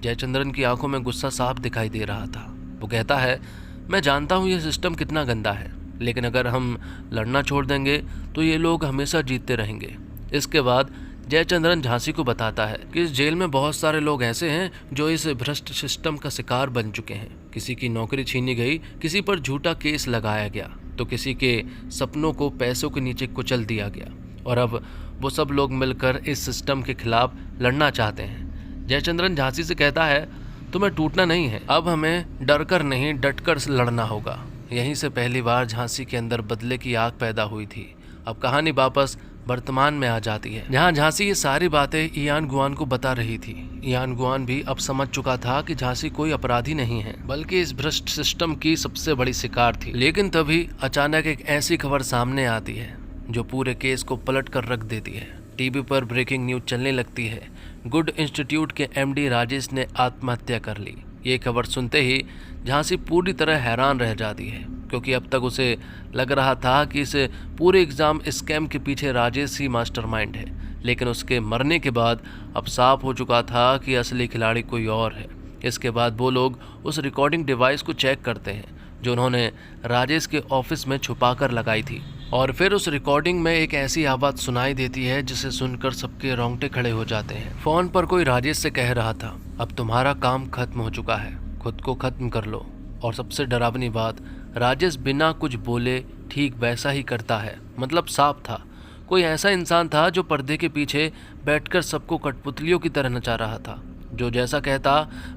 जयचंद्रन की आंखों में गुस्सा साफ दिखाई दे रहा था। वो कहता है, मैं जानता हूँ ये सिस्टम कितना गंदा है, लेकिन अगर हम लड़ना छोड़ देंगे तो ये लोग हमेशा जीतते रहेंगे। इसके बाद जयचंद्रन झांसी को बताता है कि इस जेल में बहुत सारे लोग ऐसे हैं जो इस भ्रष्ट सिस्टम का शिकार बन चुके हैं। किसी की नौकरी छीनी गई, किसी पर झूठा केस लगाया गया, तो किसी के सपनों को पैसों के नीचे कुचल दिया गया, और अब वो सब लोग मिलकर इस सिस्टम के खिलाफ लड़ना चाहते हैं। जयचंद्रन झांसी से कहता है, तुम्हें टूटना नहीं है, अब हमें डर कर नहीं डट कर लड़ना होगा। यहीं से पहली बार झांसी के अंदर बदले की आग पैदा हुई थी। अब कहानी वापस वर्तमान में आ जाती है, जहां झांसी ये सारी बातें इयान गुआन को बता रही थी। इयान गुआन भी अब समझ चुका था कि झांसी कोई अपराधी नहीं है, बल्कि इस भ्रष्ट सिस्टम की सबसे बड़ी शिकार थी। लेकिन तभी अचानक एक ऐसी खबर सामने आती है जो पूरे केस को पलट कर रख देती है। टीवी पर ब्रेकिंग न्यूज चलने लगती है, गुड इंस्टीट्यूट के एमडी राजेश ने आत्महत्या कर ली। ये खबर सुनते ही झांसी पूरी तरह हैरान रह जाती है, क्योंकि अब तक उसे लग रहा था कि इस पूरे एग्जाम स्कैम के पीछे राजेश ही मास्टरमाइंड है। लेकिन उसके मरने के बाद अब साफ हो चुका था कि असली खिलाड़ी कोई और है। इसके बाद वो लोग उस रिकॉर्डिंग डिवाइस को चेक करते हैं जो उन्होंने राजेश के ऑफिस में छुपा कर लगाई थी, और फिर उस रिकॉर्डिंग में एक ऐसी आवाज़ सुनाई देती है जिसे सुनकर सबके रोंगटे खड़े हो जाते हैं। फ़ोन पर कोई राजेश से कह रहा था, अब तुम्हारा काम खत्म हो चुका है, खुद को खत्म कर लो। और सबसे डरावनी बात, राजेश बिना कुछ बोले ठीक वैसा ही करता है। मतलब साफ था, कोई ऐसा इंसान था जो पर्दे के पीछे बैठकर सबको कठपुतलियों की तरह नचा रहा था, जो जैसा कहता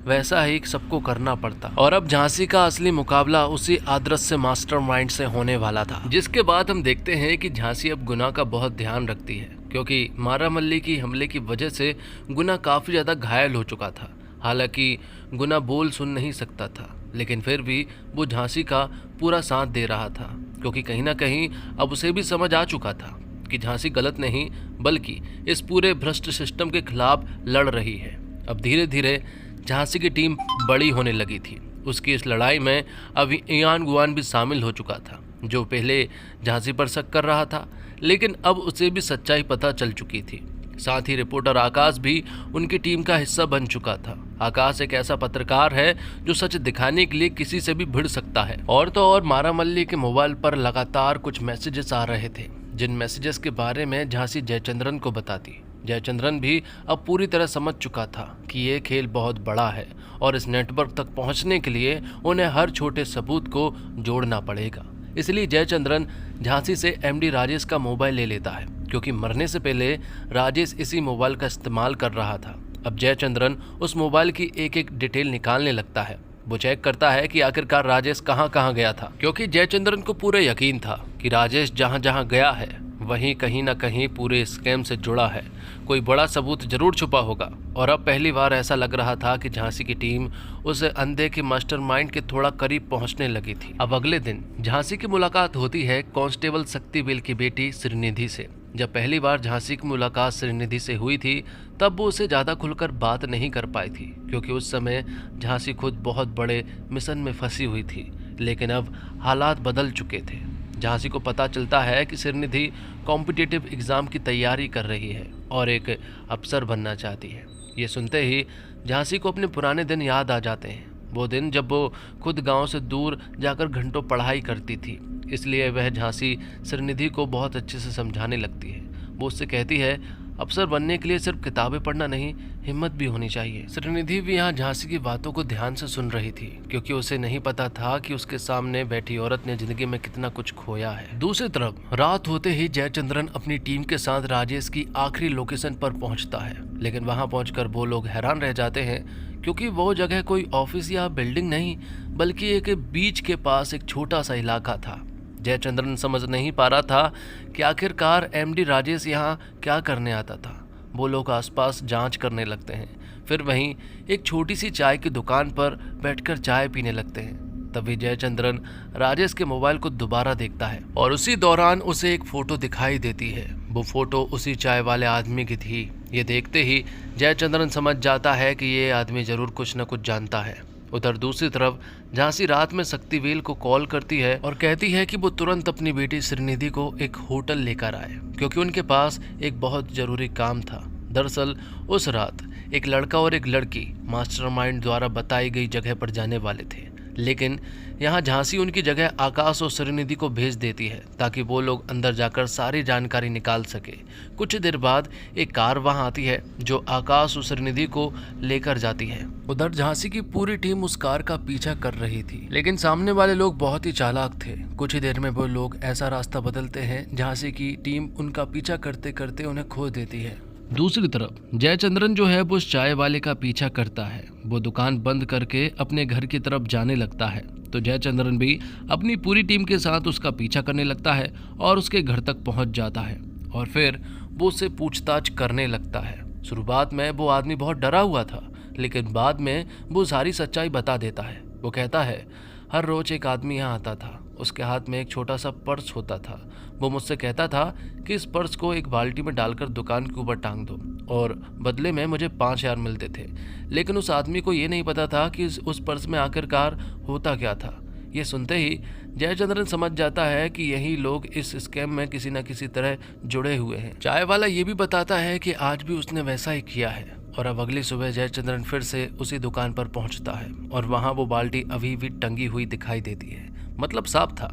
वैसा ही सबको करना पड़ता। और अब झांसी का असली मुकाबला उसी आदर्श से मास्टरमाइंड से होने वाला था, जिसके बाद हम देखते हैं कि झांसी अब गुना का बहुत ध्यान रखती है, क्योंकि मारामल्ली की हमले की वजह से गुना काफ़ी ज़्यादा घायल हो चुका था। हालांकि गुना बोल सुन नहीं सकता था, लेकिन फिर भी वो झांसी का पूरा साथ दे रहा था, क्योंकि कहीं ना कहीं अब उसे भी समझ आ चुका था कि झांसी गलत नहीं, बल्कि इस पूरे भ्रष्ट सिस्टम के खिलाफ लड़ रही है। अब धीरे धीरे झांसी की टीम बड़ी होने लगी थी। उसकी इस लड़ाई में अब इयान गुआन भी शामिल हो चुका था, जो पहले झांसी पर शक कर रहा था, लेकिन अब उसे भी सच्चाई पता चल चुकी थी। साथ ही रिपोर्टर आकाश भी उनकी टीम का हिस्सा बन चुका था। आकाश एक ऐसा पत्रकार है जो सच दिखाने के लिए किसी से भी भिड़ सकता है। और तो और मारामल्ली के मोबाइल पर लगातार कुछ मैसेजेस आ रहे थे, जिन मैसेजेस के बारे में झांसी जयचंद्रन को बताती। जयचंद्रन भी अब पूरी तरह समझ चुका था कि ये खेल बहुत बड़ा है और इस नेटवर्क तक पहुंचने के लिए उन्हें हर छोटे सबूत को जोड़ना पड़ेगा। इसलिए जयचंद्रन झांसी से एमडी राजेश का मोबाइल ले लेता है, क्योंकि मरने से पहले राजेश इसी मोबाइल का इस्तेमाल कर रहा था। अब जयचंद्रन उस मोबाइल की एक एक डिटेल निकालने लगता है। वो चेक करता है कि आखिरकार राजेश कहाँ कहाँ गया था, क्योंकि जयचंद्रन को पूरा यकीन था कि राजेश जहाँ जहाँ गया है वहीं कहीं ना कहीं पूरे स्कैम से जुड़ा है, कोई बड़ा सबूत जरूर छुपा होगा। और अब पहली बार ऐसा लग रहा था कि झांसी की टीम उस अंधे के मास्टरमाइंड के थोड़ा करीब पहुंचने लगी थी। अब अगले दिन झांसी की मुलाकात होती है कांस्टेबल शक्तिवेल की बेटी श्रीनिधि से। जब पहली बार झांसी की मुलाकात श्रीनिधि से हुई थी, तब वो उसे ज़्यादा खुलकर बात नहीं कर पाई थी, क्योंकि उस समय झांसी खुद बहुत बड़े मिशन में फंसी हुई थी। लेकिन अब हालात बदल चुके थे। झांसी को पता चलता है कि श्रीनिधि कॉम्पिटिटिव एग्ज़ाम की तैयारी कर रही है और एक अफसर बनना चाहती है। ये सुनते ही झांसी को अपने पुराने दिन याद आ जाते हैं, वो दिन जब वो खुद गांव से दूर जाकर घंटों पढ़ाई करती थी। इसलिए वह झांसी श्रीनिधि को बहुत अच्छे से समझाने लगती है। वो उससे कहती है, अफसर बनने के लिए सिर्फ किताबें पढ़ना नहीं, हिम्मत भी होनी चाहिए। श्रीनिधि भी यहाँ झांसी की बातों को ध्यान से सुन रही थी, क्योंकि उसे नहीं पता था कि उसके सामने बैठी औरत ने जिंदगी में कितना कुछ खोया है। दूसरी तरफ रात होते ही जयचंद्रन अपनी टीम के साथ राजेश की आखिरी लोकेशन पर पहुंचता है, लेकिन वहां पहुंचकर वो लोग हैरान रह जाते हैं, क्योंकि वो जगह कोई ऑफिस या बिल्डिंग नहीं, बल्कि एक बीच के पास एक छोटा सा इलाका था। जयचंद्रन समझ नहीं पा रहा था कि आखिरकार एमडी राजेश यहाँ क्या करने आता था। वो लोग आसपास जांच करने लगते हैं, फिर वहीं एक छोटी सी चाय की दुकान पर बैठकर चाय पीने लगते हैं। तभी जयचंद्रन राजेश के मोबाइल को दोबारा देखता है और उसी दौरान उसे एक फोटो दिखाई देती है। वो फोटो उसी चाय वाले आदमी की थी। ये देखते ही जयचंद्रन समझ जाता है कि ये आदमी जरूर कुछ न कुछ जानता है। उधर दूसरी तरफ झांसी रात में शक्तिवेल को कॉल करती है और कहती है कि वो तुरंत अपनी बेटी श्रीनिधि को एक होटल लेकर आए, क्योंकि उनके पास एक बहुत जरूरी काम था। दरअसल उस रात एक लड़का और एक लड़की मास्टरमाइंड द्वारा बताई गई जगह पर जाने वाले थे, लेकिन यहाँ झांसी उनकी जगह आकाश और श्रीनिधि को भेज देती है ताकि वो लोग अंदर जाकर सारी जानकारी निकाल सके। कुछ देर बाद एक कार वहाँ आती है जो आकाश और श्रीनिधि को लेकर जाती है। उधर झांसी की पूरी टीम उस कार का पीछा कर रही थी, लेकिन सामने वाले लोग बहुत ही चालाक थे। कुछ ही देर में वो लोग ऐसा रास्ता बदलते हैं, झांसी की टीम उनका पीछा करते करते उन्हें खो देती है। दूसरी तरफ जयचंद्रन जो है वो उस चाय वाले का पीछा करता है। वो दुकान बंद करके अपने घर की तरफ जाने लगता है, तो जयचंद्रन भी अपनी पूरी टीम के साथ उसका पीछा करने लगता है और उसके घर तक पहुंच जाता है और फिर वो उससे पूछताछ करने लगता है। शुरुआत में वो आदमी बहुत डरा हुआ था, लेकिन बाद में वो सारी सच्चाई बता देता है। वो कहता है, हर रोज एक आदमी यहाँ आता था, उसके हाथ में एक छोटा सा पर्स होता था। वो मुझसे कहता था कि इस पर्स को एक बाल्टी में डालकर दुकान के ऊपर टांग दो और बदले में मुझे 5,000 मिलते थे। लेकिन उस आदमी को ये नहीं पता था कि उस पर्स में आखिरकार होता क्या था। ये सुनते ही जयचंद्रन समझ जाता है कि यही लोग इस स्कैम में किसी न किसी तरह जुड़े हुए हैं। चाय वाला ये भी बताता है कि आज भी उसने वैसा ही किया है। और अब अगली सुबह जयचंद्रन फिर से उसी दुकान पर पहुंचता है और वहां वो बाल्टी अभी भी टंगी हुई दिखाई देती है। मतलब साफ था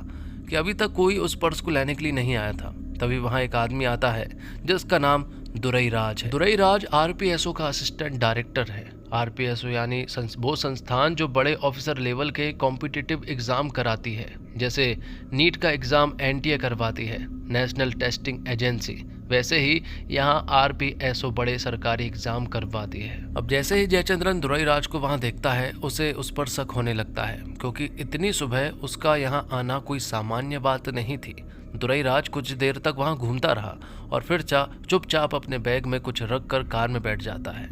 कि अभी तक कोई उस पर्स को लेने के लिए नहीं आया था। तभी वहां एक आदमी आता है जिसका नाम दुरईराज है। दुरईराज आरपीएसओ का असिस्टेंट डायरेक्टर है। आरपीएसओ यानी वो संस्थान जो बड़े ऑफिसर लेवल के कॉम्पिटिटिव एग्जाम कराती है, जैसे नीट का एग्जाम एनटीए करवाती है, नेशनल टेस्टिंग एजेंसी, वैसे ही यहाँ आरपीएसओ बड़े सरकारी एग्जाम करवाती है। अब जैसे ही जयचंद्रन दुरईराज को वहाँ देखता है, उसे उस पर शक होने लगता है, क्योंकि इतनी सुबह उसका यहाँ आना कोई सामान्य बात नहीं थी। दुरईराज कुछ देर तक वहाँ घूमता रहा और फिर चुपचाप अपने बैग में कुछ रख कर कार में बैठ जाता है।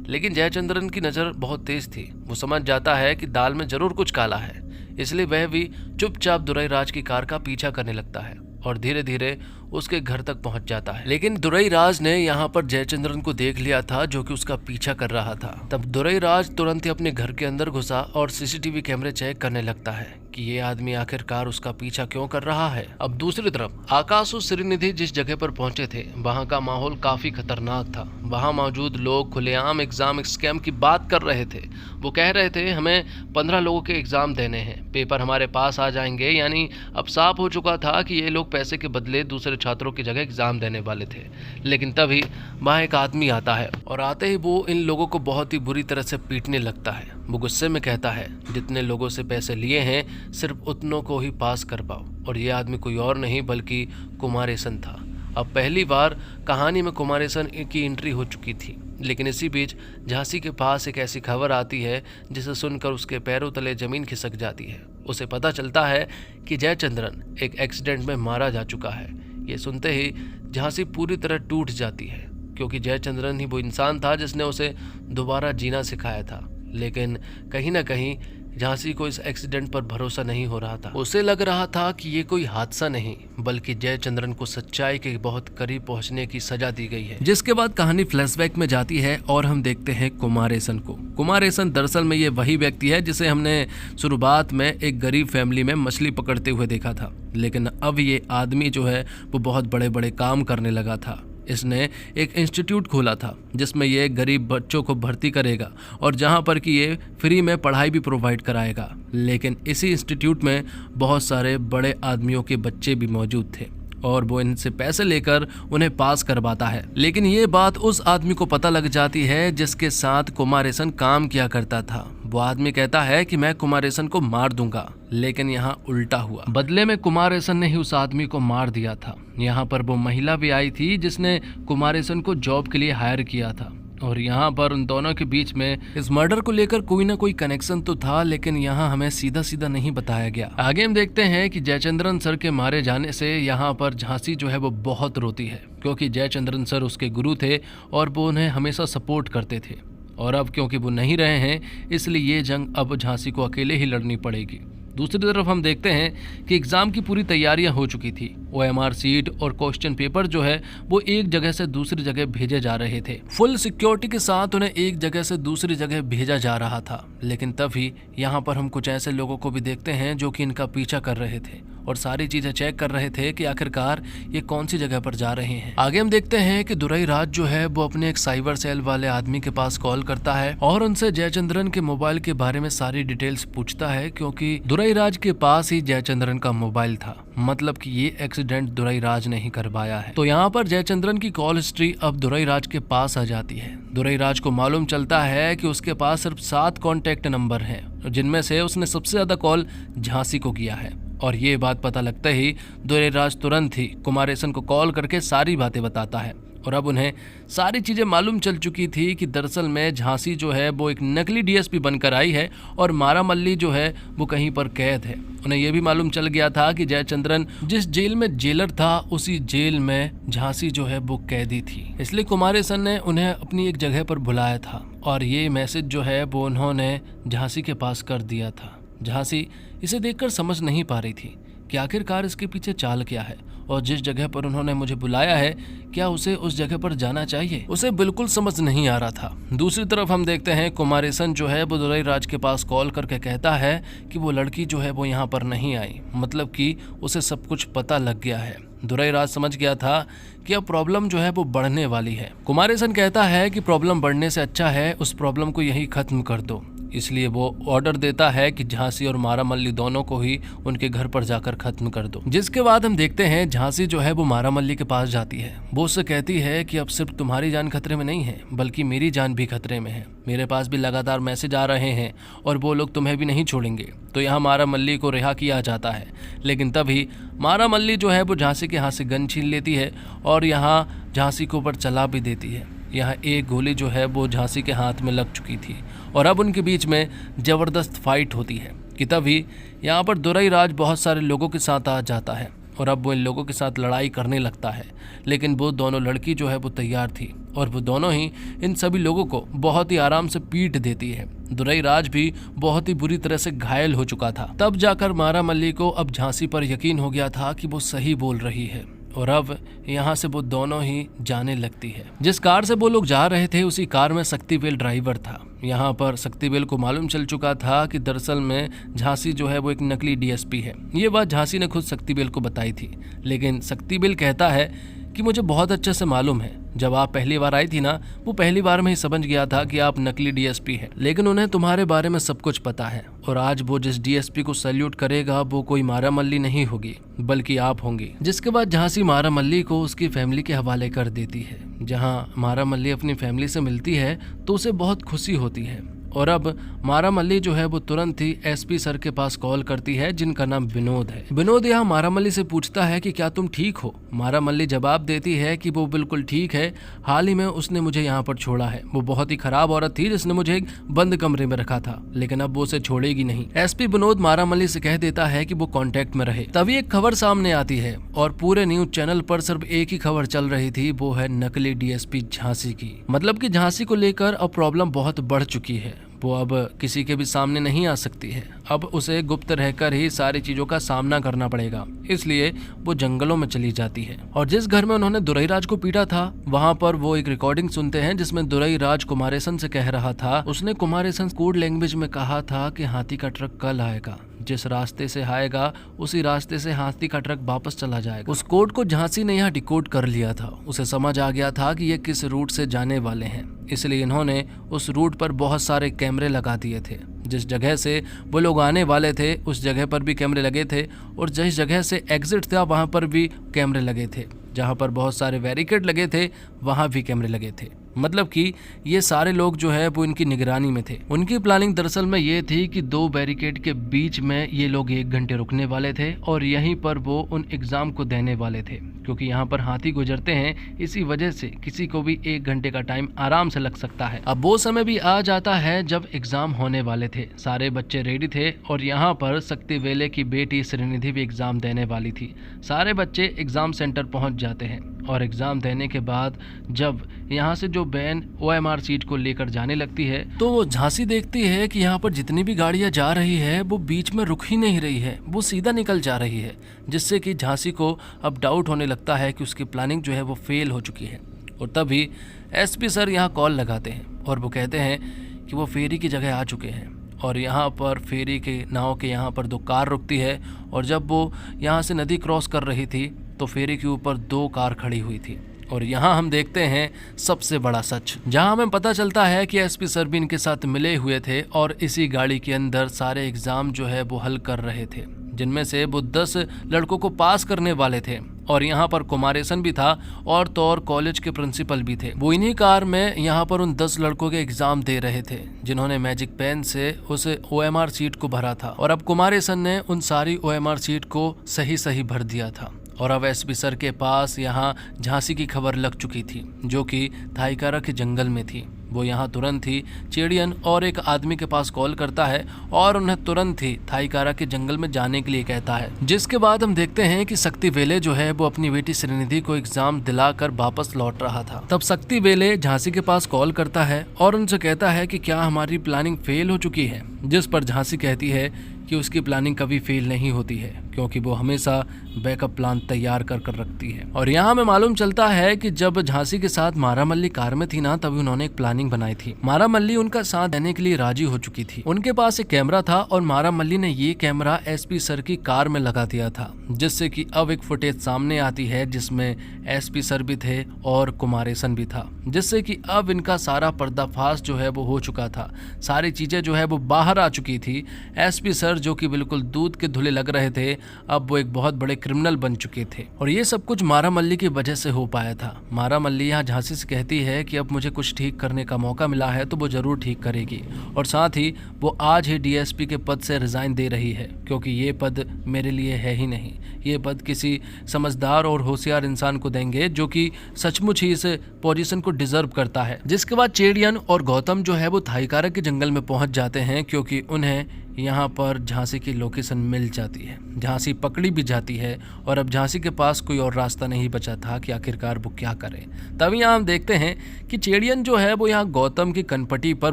लेकिन जयचंद्रन की नज़र बहुत तेज थी। वो समझ जाता है कि दाल में जरूर कुछ काला है, इसलिए वह भी चुपचाप दुरईराज की कार का पीछा करने लगता है और धीरे धीरे उसके घर तक पहुंच जाता है। लेकिन दुरईराज ने यहाँ पर जयचंद्रन को देख लिया था जो कि उसका पीछा कर रहा था। तब दुरईराज तुरंत ही अपने घर के अंदर घुसा और सीसीटीवी कैमरे चेक करने लगता है कि ये आदमी आखिरकार उसका पीछा क्यों कर रहा है। अब दूसरी तरफ आकाश और श्रीनिधि जिस जगह पर पहुंचे थे वहां का माहौल काफी खतरनाक था। वहां मौजूद लोग खुलेआम एग्जाम स्कैम की बात कर रहे थे। वो कह रहे थे हमें 15 लोगों के एग्जाम देने हैं, पेपर हमारे पास आ जाएंगे। यानी अब साफ हो चुका था कि ये लोग पैसे के बदले दूसरे छात्रों की जगह एग्जाम देने वाले थे। लेकिन तभी वहाँ एक आदमी आता है और आते ही वो इन लोगों को बहुत ही बुरी तरह से पीटने लगता है। वो गुस्से में कहता है जितने लोगों से पैसे लिए हैं सिर्फ उतनों को ही पास कर पाओ। और ये आदमी कोई और नहीं बल्कि कुमारेसन था। अब पहली बार कहानी में कुमारेसन की एंट्री हो चुकी थी। लेकिन इसी बीच झांसी के पास एक ऐसी खबर आती है जिसे सुनकर उसके पैरों तले जमीन खिसक जाती है। उसे पता चलता है कि जयचंद्रन एक एक्सीडेंट में मारा जा चुका है। ये सुनते ही झांसी पूरी तरह टूट जाती है क्योंकि जयचंद्रन ही वो इंसान था जिसने उसे दोबारा जीना सिखाया था। लेकिन कहीं ना कहीं झांसी को इस एक्सीडेंट पर भरोसा नहीं हो रहा था। उसे लग रहा था कि ये कोई हादसा नहीं बल्कि जयचंद्रन को सच्चाई के बहुत करीब पहुंचने की सजा दी गई है। जिसके बाद कहानी फ्लैशबैक में जाती है और हम देखते हैं कुमारेसन को। कुमारेसन दरअसल में ये वही व्यक्ति है जिसे हमने शुरुआत में एक गरीब फैमिली में मछली पकड़ते हुए देखा था। लेकिन अब ये आदमी जो है वो बहुत बड़े बड़े काम करने लगा था। इसने एक इंस्टीट्यूट खोला था जिसमें ये गरीब बच्चों को भर्ती करेगा और जहां पर कि ये फ्री में पढ़ाई भी प्रोवाइड कराएगा। लेकिन इसी इंस्टीट्यूट में बहुत सारे बड़े आदमियों के बच्चे भी मौजूद थे और वो इनसे पैसे लेकर उन्हें पास करवाता है। लेकिन ये बात उस आदमी को पता लग जाती है जिसके साथ कुमारेसन काम किया करता था। वो आदमी कहता है कि मैं कुमारेसन को मार दूंगा। लेकिन यहाँ उल्टा हुआ। बदले में कुमारेसन ने ही उस आदमी को मार दिया था। यहाँ पर वो महिला भी आई थी जिसने कुमारेसन को जॉब के लिए हायर किया था और यहाँ पर उन दोनों के बीच में इस मर्डर को लेकर कोई ना कोई कनेक्शन तो था, लेकिन यहाँ हमें सीधा सीधा नहीं बताया गया। आगे हम देखते हैं कि जयचंद्रन सर के मारे जाने से यहाँ पर झांसी जो है वो बहुत रोती है क्योंकि जयचंद्रन सर उसके गुरु थे और वो उन्हें हमेशा सपोर्ट करते थे। और अब क्योंकि वो नहीं रहे हैं इसलिए ये जंग अब झांसी को अकेले ही लड़नी पड़ेगी। दूसरी तरफ हम देखते हैं कि एग्जाम की पूरी तैयारियां हो चुकी थी। OMR सीट और क्वेश्चन पेपर जो है वो एक जगह से दूसरी जगह भेजे जा रहे थे। फुल सिक्योरिटी के साथ उन्हें एक जगह से दूसरी जगह भेजा जा रहा था। लेकिन तभी यहाँ पर हम कुछ ऐसे लोगों को भी देखते हैं जो कि इनका पीछा कर रहे थे और सारी चीजें चेक कर रहे थे कि आखिरकार ये कौन सी जगह पर जा रहे हैं। आगे हम देखते हैं कि दुरईराज जो है वो अपने एक साइबर सेल वाले आदमी के पास कॉल करता है और उनसे जयचंद्रन के मोबाइल के बारे में सारी डिटेल्स पूछता है क्योंकि दुरईराज के पास ही जयचंद्रन का मोबाइल था। मतलब कि ये एक्सीडेंट दुरईराज ने ही करवाया है। तो यहाँ पर जयचंद्रन की कॉल हिस्ट्री अब दुरईराज के पास आ जाती है। दुरईराज को मालूम चलता है कि उसके पास सिर्फ 7 कॉन्टेक्ट नंबर हैं जिनमें से उसने सबसे ज्यादा कॉल झांसी को किया है। और ये बात पता लगते ही दुरईराज तुरंत ही कुमारेसन को कॉल करके सारी बातें बताता है और अब उन्हें सारी चीज़ें मालूम चल चुकी थी कि दरअसल में झांसी जो है वो एक नकली DSP बनकर आई है और मारामल्ली जो है वो कहीं पर कैद है। उन्हें यह भी मालूम चल गया था कि जयचंद्रन जिस जेल में जेलर था उसी जेल में झांसी जो है वो कैदी थी। इसलिए कुमारेसन ने उन्हें अपनी एक जगह पर बुलाया था और ये मैसेज जो है वो उन्होंने झांसी के पास कर दिया था। झांसी इसे देखकर समझ नहीं पा रही थी कि आखिरकार इसके पीछे चाल क्या है और जिस जगह पर उन्होंने मुझे बुलाया है क्या उसे उस जगह पर जाना चाहिए। उसे बिल्कुल समझ नहीं आ रहा था। दूसरी तरफ हम देखते हैं कुमारेसन जो है वो दुरईराज के पास कॉल करके कहता है कि वो लड़की जो है वो यहाँ पर नहीं आई, मतलब कि उसे सब कुछ पता लग गया है। दुरईराज समझ गया था कि अब प्रॉब्लम जो है वो बढ़ने वाली है। कुमारेसन कहता है कि प्रॉब्लम बढ़ने से अच्छा है उस प्रॉब्लम को यही खत्म कर दो। इसलिए वो ऑर्डर देता है कि झांसी और मारामल्ली दोनों को ही उनके घर पर जाकर खत्म कर दो। जिसके बाद हम देखते हैं झांसी जो है वो मारामल्ली के पास जाती है। वो उससे कहती है कि अब सिर्फ तुम्हारी जान खतरे में नहीं है बल्कि मेरी जान भी खतरे में है। मेरे पास भी लगातार मैसेज आ रहे हैं और वो लोग तुम्हें भी नहीं छोड़ेंगे। तो यहाँ मारामल्ली को रिहा किया जाता है। लेकिन तभी मारामल्ली जो है वो झांसी के हाथ से गन छीन लेती है और यहाँ झांसी के ऊपर चला भी देती है। यहाँ एक गोली जो है वो झांसी के हाथ में लग चुकी थी और अब उनके बीच में जबरदस्त फाइट होती है कि तभी यहाँ पर दुरईराज बहुत सारे लोगों के साथ आ जाता है और अब वो इन लोगों के साथ लड़ाई करने लगता है। लेकिन वो दोनों लड़की जो है वो तैयार थी और वो दोनों ही इन सभी लोगों को बहुत ही आराम से पीट देती है। दुरईराज भी बहुत ही बुरी तरह से घायल हो चुका था। तब जाकर मारामल्ली को अब झांसी पर यकीन हो गया था कि वो सही बोल रही है और अब यहाँ से वो दोनों ही जाने लगती है। जिस कार से वो लोग जा रहे थे उसी कार में शक्तिवेल ड्राइवर था। यहाँ पर शक्तिवेल को मालूम चल चुका था कि दरअसल में झांसी जो है वो एक नकली डीएसपी है। ये बात झांसी ने खुद शक्तिवेल को बताई थी, लेकिन शक्तिवेल कहता है कि मुझे बहुत अच्छे से मालूम है, जब आप पहली बार आई थी ना, वो पहली बार में ही समझ गया था कि आप नकली डीएसपी हैं, लेकिन उन्हें तुम्हारे बारे में सब कुछ पता है। और आज वो जिस डीएसपी को सैल्यूट करेगा वो कोई मारा मल्ली नहीं होगी, बल्कि आप होंगी। जिसके बाद झांसी मारा मल्ली को उसकी फैमिली के हवाले कर देती है। जहाँ मारा मल्ली अपनी फैमिली से मिलती है तो उसे बहुत खुशी होती है। और अब मारा मल्ली जो है वो तुरंत ही एसपी सर के पास कॉल करती है, जिनका नाम विनोद है। विनोद यहाँ मारा मल्ली से पूछता है कि क्या तुम ठीक हो। मारा मल्ली जवाब देती है कि वो बिल्कुल ठीक है, हाल ही में उसने मुझे यहाँ पर छोड़ा है। वो बहुत ही खराब औरत थी जिसने मुझे एक बंद कमरे में रखा था, लेकिन अब वो उसे छोड़ेगी नहीं। एसपी विनोद मारा मल्ली से कह देता है कि वो कांटेक्ट में रहे। तभी एक खबर सामने आती है और पूरे न्यूज चैनल पर सिर्फ एक ही खबर चल रही थी, वो है नकली डीएसपी झांसी की। मतलब कि झांसी को लेकर अब प्रॉब्लम बहुत बढ़ चुकी है। वो अब किसी के भी सामने नहीं आ सकती है। अब उसे गुप्त रहकर ही सारी चीजों का सामना करना पड़ेगा, इसलिए वो जंगलों में चली जाती है। और जिस घर में उन्होंने दुरईराज को पीटा था, वहाँ पर वो एक रिकॉर्डिंग सुनते हैं जिसमें दुरईराज कुमारेसन से कह रहा था, उसने कुमारेसन कोड लैंग्वेज में कहा था कि हाथी का ट्रक कल आएगा, जिस रास्ते से आएगा उसी रास्ते से हाथी का ट्रक वापस चला जाएगा। उस कोड को झांसी ने यहाँ डिकोड कर लिया था। उसे समझ आ गया था कि ये किस रूट से जाने वाले हैं, इसलिए इन्होंने उस रूट पर बहुत सारे कैमरे लगा दिए थे। जिस जगह से वो लोग आने वाले थे उस जगह पर भी कैमरे लगे थे, और जिस जगह से एग्जिट था वहाँ पर भी कैमरे लगे थे। जहाँ पर बहुत सारे बैरिकेड लगे थे वहाँ भी कैमरे लगे थे। मतलब कि ये सारे लोग जो है वो इनकी निगरानी में थे। उनकी प्लानिंग दरअसल में ये थी कि 2 बैरिकेड के बीच में ये लोग 1 घंटे रुकने वाले थे और यहीं पर वो उन एग्जाम को देने वाले थे, क्योंकि यहाँ पर हाथी गुजरते हैं, इसी वजह से किसी को भी 1 घंटे का टाइम आराम से लग सकता है। अब वो समय भी आ जाता है जब एग्जाम होने वाले थे। सारे बच्चे रेडी थे और यहाँ पर शक्तिवेले की बेटी श्रीनिधि भी एग्जाम देने वाली थी। सारे बच्चे एग्जाम सेंटर पहुँच जाते हैं और एग्जाम देने के बाद जब यहाँ से जो वैन ओएमआर सीट को लेकर जाने लगती है तो वो झांसी देखती है कि यहाँ पर जितनी भी गाड़ियाँ जा रही है वो बीच में रुक ही नहीं रही है, वो सीधा निकल जा रही है, जिससे कि झांसी को अब डाउट होने लगता है कि उसकी प्लानिंग जो है वो फेल हो चुकी है। और तभी एसपी सर यहाँ कॉल लगाते हैं और वो कहते हैं कि वो फेरी की जगह आ चुके हैं। और यहाँ पर फेरी के नाव के यहाँ पर 2 कार रुकती है, और जब वो यहाँ से नदी क्रॉस कर रही थी तो फेरी के ऊपर 2 कार खड़ी हुई थी। और यहाँ हम देखते हैं सबसे बड़ा सच, जहाँ हमें पता चलता है कि एसपी सर भी इनके साथ मिले हुए थे और इसी गाड़ी के अंदर सारे एग्जाम जो है वो हल कर रहे थे, जिनमें से वो 10 लड़कों को पास करने वाले थे। और यहाँ पर कुमारेसन भी था और तो और कॉलेज के प्रिंसिपल भी थे। वो इन्हीं कार में यहाँ पर उन 10 लड़कों के एग्जाम दे रहे थे, जिन्होंने मैजिक पेन से उस ओएमआर सीट को भरा था। और अब कुमारेसन ने उन सारी ओएमआर सीट को सही भर दिया था। और अब एसपी सर के पास यहाँ झांसी की खबर लग चुकी थी, जो कि थाईकारा के जंगल में थी। वो यहाँ तुरंत ही चेड़ियन और एक आदमी के पास कॉल करता है और उन्हें तुरंत ही थाईकारा के जंगल में जाने के लिए कहता है। जिसके बाद हम देखते हैं कि शक्तिवेले जो है वो अपनी बेटी श्रीनिधि को एग्जाम दिलाकर वापस लौट रहा था। तब शक्तिवेले झांसी के पास कॉल करता है और उनसे कहता है कि क्या हमारी प्लानिंग फेल हो चुकी है, जिस पर झांसी कहती है कि उसकी प्लानिंग कभी फेल नहीं होती है, क्योंकि वो हमेशा बैकअप प्लान तैयार कर रखती है। और यहाँ हमें मालूम चलता है कि जब झांसी के साथ मारा मल्ली कार में थी ना, तभी उन्होंने एक प्लानिंग बनाई थी। मारा मल्ली उनका साथ देने के लिए राजी हो चुकी थी। उनके पास एक कैमरा था और मारा मल्ली ने ये कैमरा एसपी सर की कार में लगा दिया था, जिससे कि अब एक फुटेज सामने आती है जिसमें एसपी सर भी थे और कुमारेसन भी था, जिससे कि अब इनका सारा पर्दाफाश जो है वो हो चुका था। सारी चीजें जो है वो बाहर आ चुकी थी। एसपी सर जो कि बिल्कुल दूध के धुले लग रहे थे, अब वो एक बहुत बड़े क्रिमिनल बन चुके थे। और ये सब कुछ मारा मल्ली की वजह से हो पाया था। मारा मल्ली यहाँ झांसी से कहती है कि अब मुझे कुछ ठीक करने का मौका मिला है तो वो जरूर ठीक करेगी, और साथ ही वो आज ही डीएसपी के पद से रिजाइन दे रही है, क्योंकि ये पद मेरे लिए है ही नहीं। ये पद किसी समझदार और होशियार इंसान को देंगे जो कि सचमुच ही इस पोजीशन को डिजर्व करता है। जिसके बाद चेड़ियन और गौतम जो है वो थाईकारा के जंगल में पहुंच जाते हैं, क्योंकि उन्हें यहाँ पर झांसी की लोकेशन मिल जाती है। झांसी पकड़ी भी जाती है और अब झांसी के पास कोई और रास्ता नहीं बचा था कि आखिरकार वो क्या करे। तभी यहाँ हम देखते हैं कि चेड़ियन जो है वो यहाँ गौतम की कनपटी पर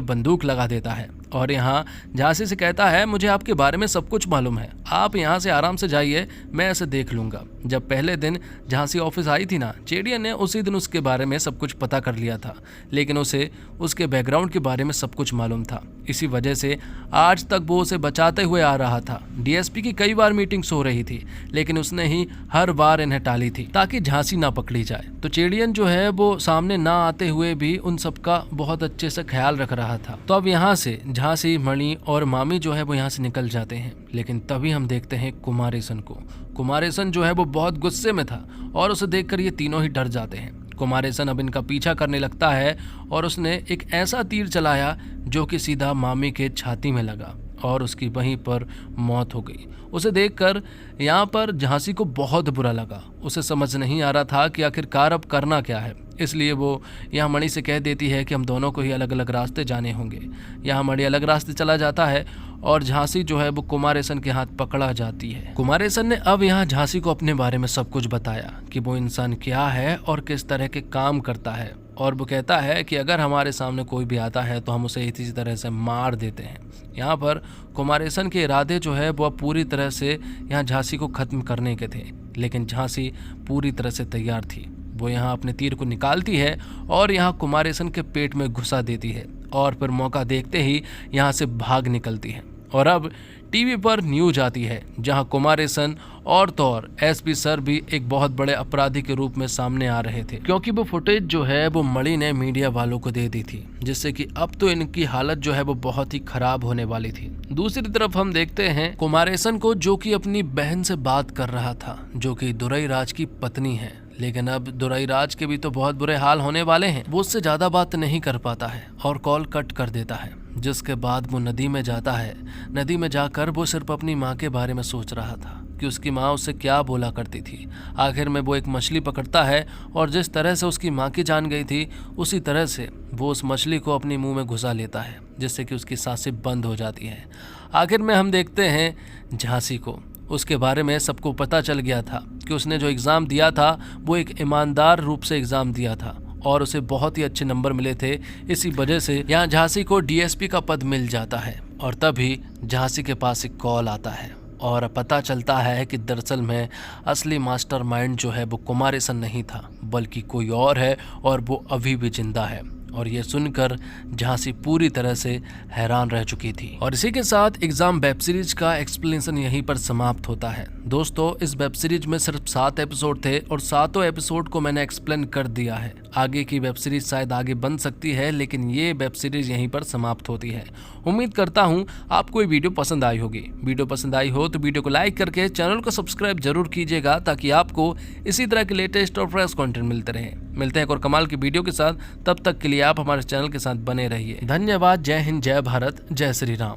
बंदूक लगा देता है और यहाँ झांसी से कहता है, मुझे आपके बारे में सब कुछ मालूम है, आप यहाँ से आराम से जाइए, मैं ऐसे देख लूँगा। जब पहले दिन झांसी ऑफिस आई थी ना, चेड़ियन ने उसी दिन उसके बारे में सब कुछ पता कर लिया था, लेकिन उसे उसके बैकग्राउंड के बारे में सब कुछ मालूम था। इसी वजह से आज तक वो उसे बचाते हुए आ रहा था। डीएसपी की कई बार मीटिंग्स हो रही थी, लेकिन उसने ही हर बार इन्हें टाली थी ताकि झांसी ना पकड़ी जाए। तो चेड़ियन जो है वो सामने ना आते हुए भी उन सबका बहुत अच्छे से ख्याल रख रहा था। तो अब यहाँ से झांसी, मणि और मामी जो है वो यहाँ से निकल जाते हैं, लेकिन तभी हम देखते हैं कुमारेसन को। कुमारेसन जो है वो बहुत गुस्से में था और उसे देखकर ये तीनों ही डर जाते हैं। कुमारेसन अब इनका पीछा करने लगता है और उसने एक ऐसा तीर चलाया जो कि सीधा मामी के छाती में लगा और उसकी वहीं पर मौत हो गई। उसे देखकर यहाँ पर झांसी को बहुत बुरा लगा। उसे समझ नहीं आ रहा था कि आखिरकार अब करना क्या है, इसलिए वो यहाँ मणि से कह देती है कि हम दोनों को ही अलग अलग रास्ते जाने होंगे। यहाँ मणि अलग रास्ते चला जाता है और झांसी जो है वो कुमारेसन के हाथ पकड़ा जाती है। कुमारेसन ने अब यहाँ झांसी को अपने बारे में सब कुछ बताया कि वो इंसान क्या है और किस तरह के काम करता है, और वो कहता है कि अगर हमारे सामने कोई भी आता है तो हम उसे इसी तरह से मार देते हैं। यहाँ पर कुमारेसन के इरादे जो है वो पूरी तरह से यहाँ झांसी को ख़त्म करने के थे, लेकिन झांसी पूरी तरह से तैयार थी। वो यहाँ अपने तीर को निकालती है और यहाँ कुमारेसन के पेट में घुसा देती है और फिर मौका देखते ही यहाँ से भाग निकलती है। और अब टीवी पर न्यूज आती है जहां कुमारेसन और तो और एसपी सर भी एक बहुत बड़े अपराधी के रूप में सामने आ रहे थे, क्योंकि वो फुटेज जो है वो मणि ने मीडिया वालों को दे दी थी, जिससे कि अब तो इनकी हालत जो है वो बहुत ही खराब होने वाली थी। दूसरी तरफ हम देखते हैं कुमारेसन को, जो कि अपनी बहन से बात कर रहा था, जो कि दुरईराज की पत्नी है। लेकिन अब दुरईराज के भी तो बहुत बुरे हाल होने वाले हैं। वो उससे ज्यादा बात नहीं कर पाता है और कॉल कट कर देता है, जिसके बाद वो नदी में जाता है। नदी में जाकर वो सिर्फ अपनी माँ के बारे में सोच रहा था कि उसकी माँ उससे क्या बोला करती थी। आखिर में वो एक मछली पकड़ता है और जिस तरह से उसकी माँ की जान गई थी, उसी तरह से वो उस मछली को अपने मुंह में घुसा लेता है, जिससे कि उसकी सांसें बंद हो जाती हैं। आखिर में हम देखते हैं झांसी को। उसके बारे में सबको पता चल गया था कि उसने जो एग्ज़ाम दिया था वो एक ईमानदार रूप से एग्ज़ाम दिया था और उसे बहुत ही अच्छे नंबर मिले थे। इसी वजह से यहाँ झांसी को डीएसपी का पद मिल जाता है। और तभी झांसी के पास एक कॉल आता है और पता चलता है कि दरअसल में असली मास्टरमाइंड जो है वो कुमारेसन नहीं था, बल्कि कोई और है और वो अभी भी जिंदा है। और ये सुनकर झांसी पूरी तरह से हैरान रह चुकी थी। और इसी के साथ एग्जाम वेब सीरीज का एक्सप्लेनेशन यहीं पर समाप्त होता है। दोस्तों, इस वेब सीरीज में सिर्फ 7 एपिसोड थे और 7 एपिसोड को मैंने एक्सप्लेन कर दिया है। आगे की वेब सीरीज शायद आगे बन सकती है, लेकिन ये वेब सीरीज यहीं पर समाप्त होती है। उम्मीद करता हूँ आपको ये वीडियो पसंद आई होगी। वीडियो पसंद आई हो तो वीडियो को लाइक करके चैनल को सब्सक्राइब जरूर कीजिएगा, ताकि आपको इसी तरह के लेटेस्ट और फ्रेश कंटेंट मिलते रहे। मिलते हैं एक और कमाल की वीडियो के साथ, तब तक के लिए आप हमारे चैनल के साथ बने रहिए। धन्यवाद। जय हिंद, जय भारत, जय श्री राम।